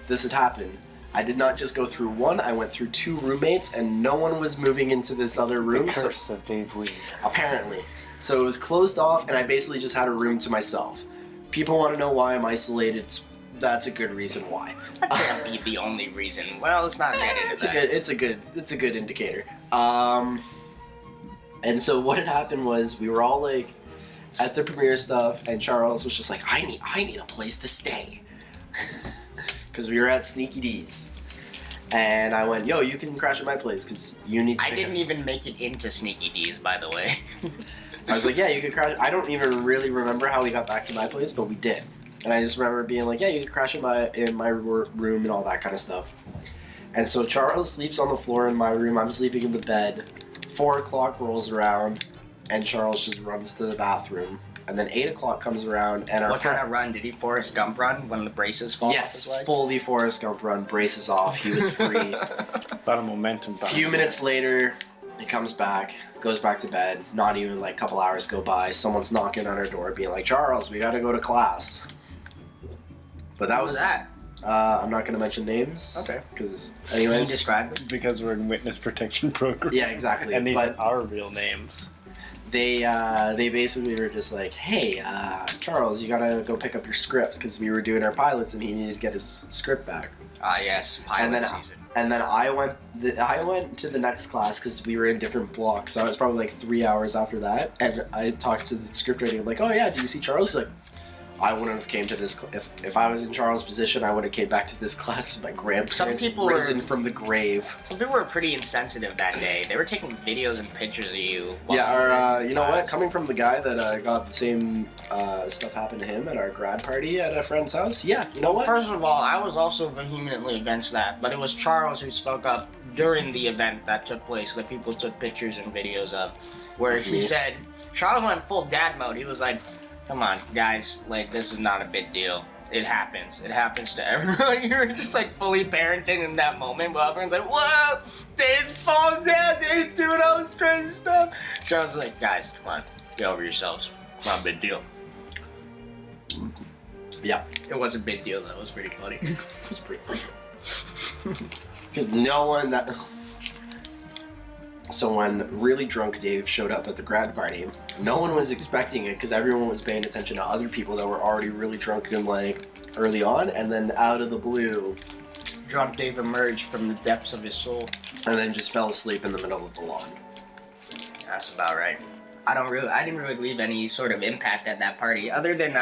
this had happened, I did not just go through 1, I went through 2 roommates and no one was moving into this other room. The curse of Dave Weed. Apparently. So it was closed off and I basically just had a room to myself. People want to know why I'm isolated. That's a good reason why. That can't be the only reason. Well, let's not get into that. It's a good indicator. And so what had happened was we were all like at the premiere stuff, and Charles was just like, I need a place to stay, because we were at Sneaky D's, and I went, yo, you can crash at my place because you need to. I didn't even make it into Sneaky D's, by the way. I was like, yeah, you can crash. I don't even really remember how we got back to my place, but we did, and I just remember being like, yeah, you can crash in my room and all that kind of stuff. And so Charles sleeps on the floor in my room. I'm sleeping in the bed. 4 o'clock rolls around, and Charles just runs to the bathroom. And then 8 o'clock comes around, and what kind of run? Did he Forrest Gump run when the braces fall off his legs? Yes, fully Forrest Gump run, braces off, he was free. About a momentum. A few minutes later, He comes back, goes back to bed. Not even like a couple hours go by. Someone's knocking on our door, being like, "Charles, we got to go to class." But that was that. I'm not going to mention names. Okay. Because, anyways. Can you describe them? Because we're in witness protection program. Yeah, exactly. And these are our real names. They basically were just like, "Hey, Charles, you gotta go pick up your script," because we were doing our pilots and he needed to get his script back. Yes, pilot season. And then I went to the next class because we were in different blocks. So I was probably like 3 hours after that, and I talked to the script writer. I'm like, "Oh yeah, do you see Charles?" He's like, "I wouldn't have came to this if I was in Charles' position. I would have came back to this class with my grandparents risen from the grave." Some people were pretty insensitive that day. They were taking videos and pictures of you. Yeah, or you know what? Coming from the guy that got the same stuff happen to him at our grad party at a friend's house. Yeah, you know what? First of all, I was also vehemently against that, but it was Charles who spoke up during the event that took place that people took pictures and videos of, where he said, Charles went full dad mode. He was like, "Come on, guys, like, this is not a big deal. It happens. It happens to everyone." You were just, like, fully parenting in that moment, while everyone's like, "Whoa, Dave's falling down, Dave's doing all this crazy stuff." Charles was like, "Guys, come on, get over yourselves. It's not a big deal." Yeah. It was a big deal, though. It was pretty funny. It was pretty funny. Because no one that... So when really drunk Dave showed up at the grad party, no one was expecting it because everyone was paying attention to other people that were already really drunk and like early on, and then out of the blue, drunk Dave emerged from the depths of his soul and then just fell asleep in the middle of the lawn. That's about right. I didn't really leave any sort of impact at that party, other than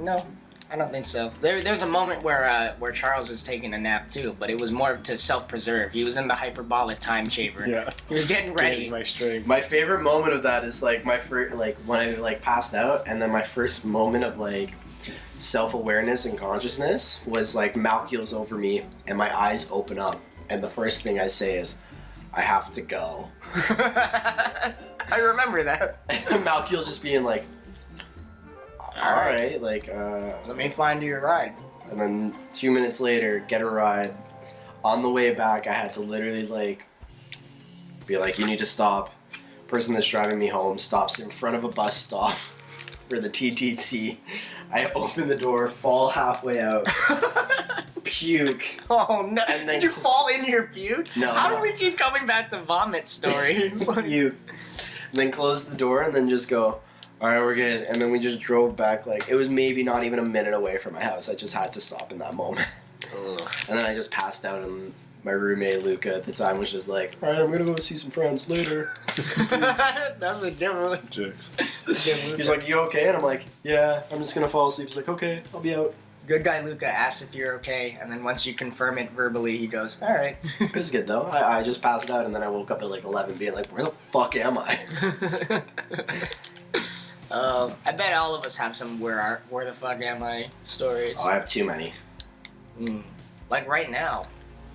no, I don't think so. There's a moment where Charles was taking a nap too, but it was more to self-preserve. He was in the hyperbolic time chamber. Yeah. He was getting ready. My strength. My favorite moment of that is like when I like passed out, and then my first moment of like self-awareness and consciousness was like Malkiel's over me, and my eyes open up, and the first thing I say is, "I have to go." I remember that. Malkiel just being like, all right, like, let me find you a ride. And then 2 minutes later, get a ride. On the way back, I had to literally, like, be like, "You need to stop." Person that's driving me home stops in front of a bus stop for the TTC. I open the door, fall halfway out, puke. Oh, no. And then did you fall in your puke? No. How do we keep coming back to vomit stories? Puke. And then close the door and then just go, "All right, we're good." And then we just drove back. Like, it was maybe not even a minute away from my house. I just had to stop in that moment. Ugh. And then I just passed out, and my roommate Luca at the time was just like, "All right, I'm gonna go see some friends later." That's a different Jokes. He's like, "You okay?" And I'm like, "Yeah, I'm just gonna fall asleep." He's like, "Okay, I'll be out." Good guy Luca asks if you're okay, and then once you confirm it verbally, he goes, "All right." It was good though. I just passed out, and then I woke up at like 11, being like, "Where the fuck am I?" I bet all of us have some where the fuck am I stories. Oh, I have too many. Like right now.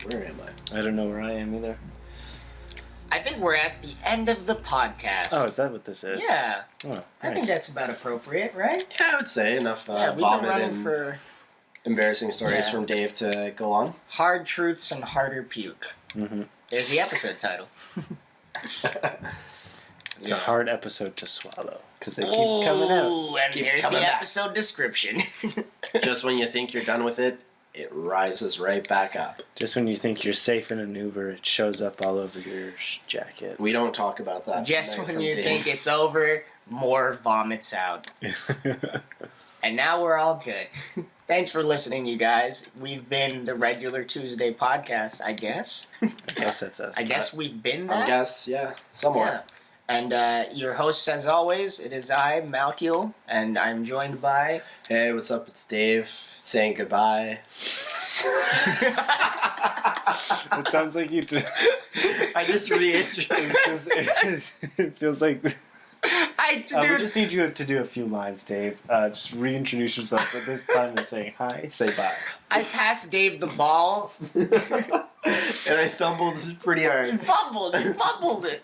Where am I? I don't know where I am either. I think we're at the end of the podcast. Oh, is that what this is? Yeah. Oh, nice. I think that's about appropriate, right? Yeah, I would say enough We've been vomit running and for embarrassing stories Yeah. from Dave to go on. hard truths and harder puke. Mm-hmm. There's the episode title. It's a hard episode to swallow because it keeps coming out. Ooh, and Keeps here's coming the back. episode description. Just when you think you're done with it, it rises right back up. Just when you think you're safe in an Uber, it shows up all over your jacket. We don't talk about that. Just tonight when from you Dave. think it's over, more vomits out. And now we're all good. Thanks for listening, you guys. We've been the regular Tuesday podcast, I guess. I guess that's us. I guess we've been that. I guess, yeah, somewhat. Yeah. And your hosts, as always, it is I, Malkiel, and I'm joined by... Hey, what's up? It's Dave saying goodbye. It sounds like you do. I just reintroduced. It feels like... I we just need you to do a few lines, Dave. Just reintroduce yourself, but this time it's saying hi, say bye. I passed Dave the ball. And I fumbled pretty You hard. fumbled it.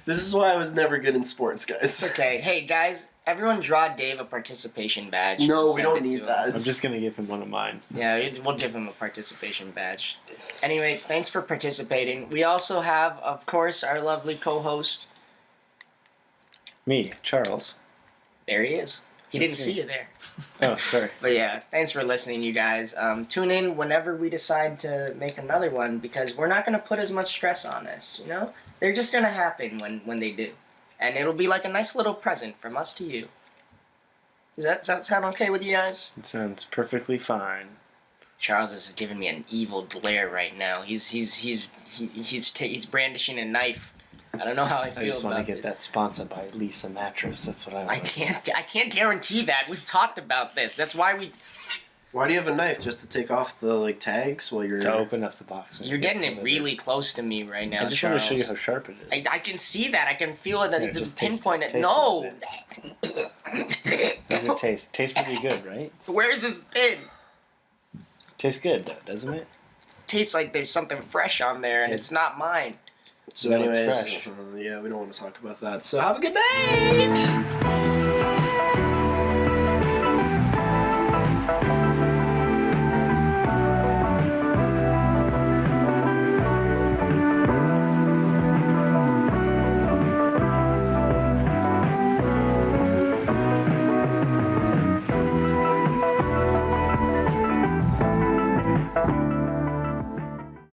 This is why I was never good in sports, guys. Okay, hey guys, Everyone draw Dave a participation badge. No, we don't need that. I'm just gonna give him one of mine. Yeah, we'll give him a participation badge. Anyway, thanks for participating. We also have, of course, our lovely co-host. Me, Charles. There he is. He didn't see you there. Oh, sorry. But yeah, thanks for listening, you guys. Tune in whenever we decide to make another one because we're not going to put as much stress on this, you know? They're just going to happen when they do. And it'll be like a nice little present from us to you. Does that sound okay with you guys? It sounds perfectly fine. Charles is giving me an evil glare right now. He's brandishing a knife. I don't know how I feel about I just want to get this. that sponsored by Lisa Mattress. That's what I want. I can't guarantee that. We've talked about this. That's why we... Why do you have a knife? Just to take off the tags while you're... To open up the box. You're getting it really close to me right now, I just Charles. want to show you how sharp it is. I can see that. I can feel it. Here, Just taste pinpoint it. it. No! How does it taste? Tastes pretty good, right? Where's this pin? Tastes good, doesn't it? Tastes like there's something fresh on there, and it's not mine. So No, it's anyways, fresh. yeah, we don't want to talk about that. So have a good night!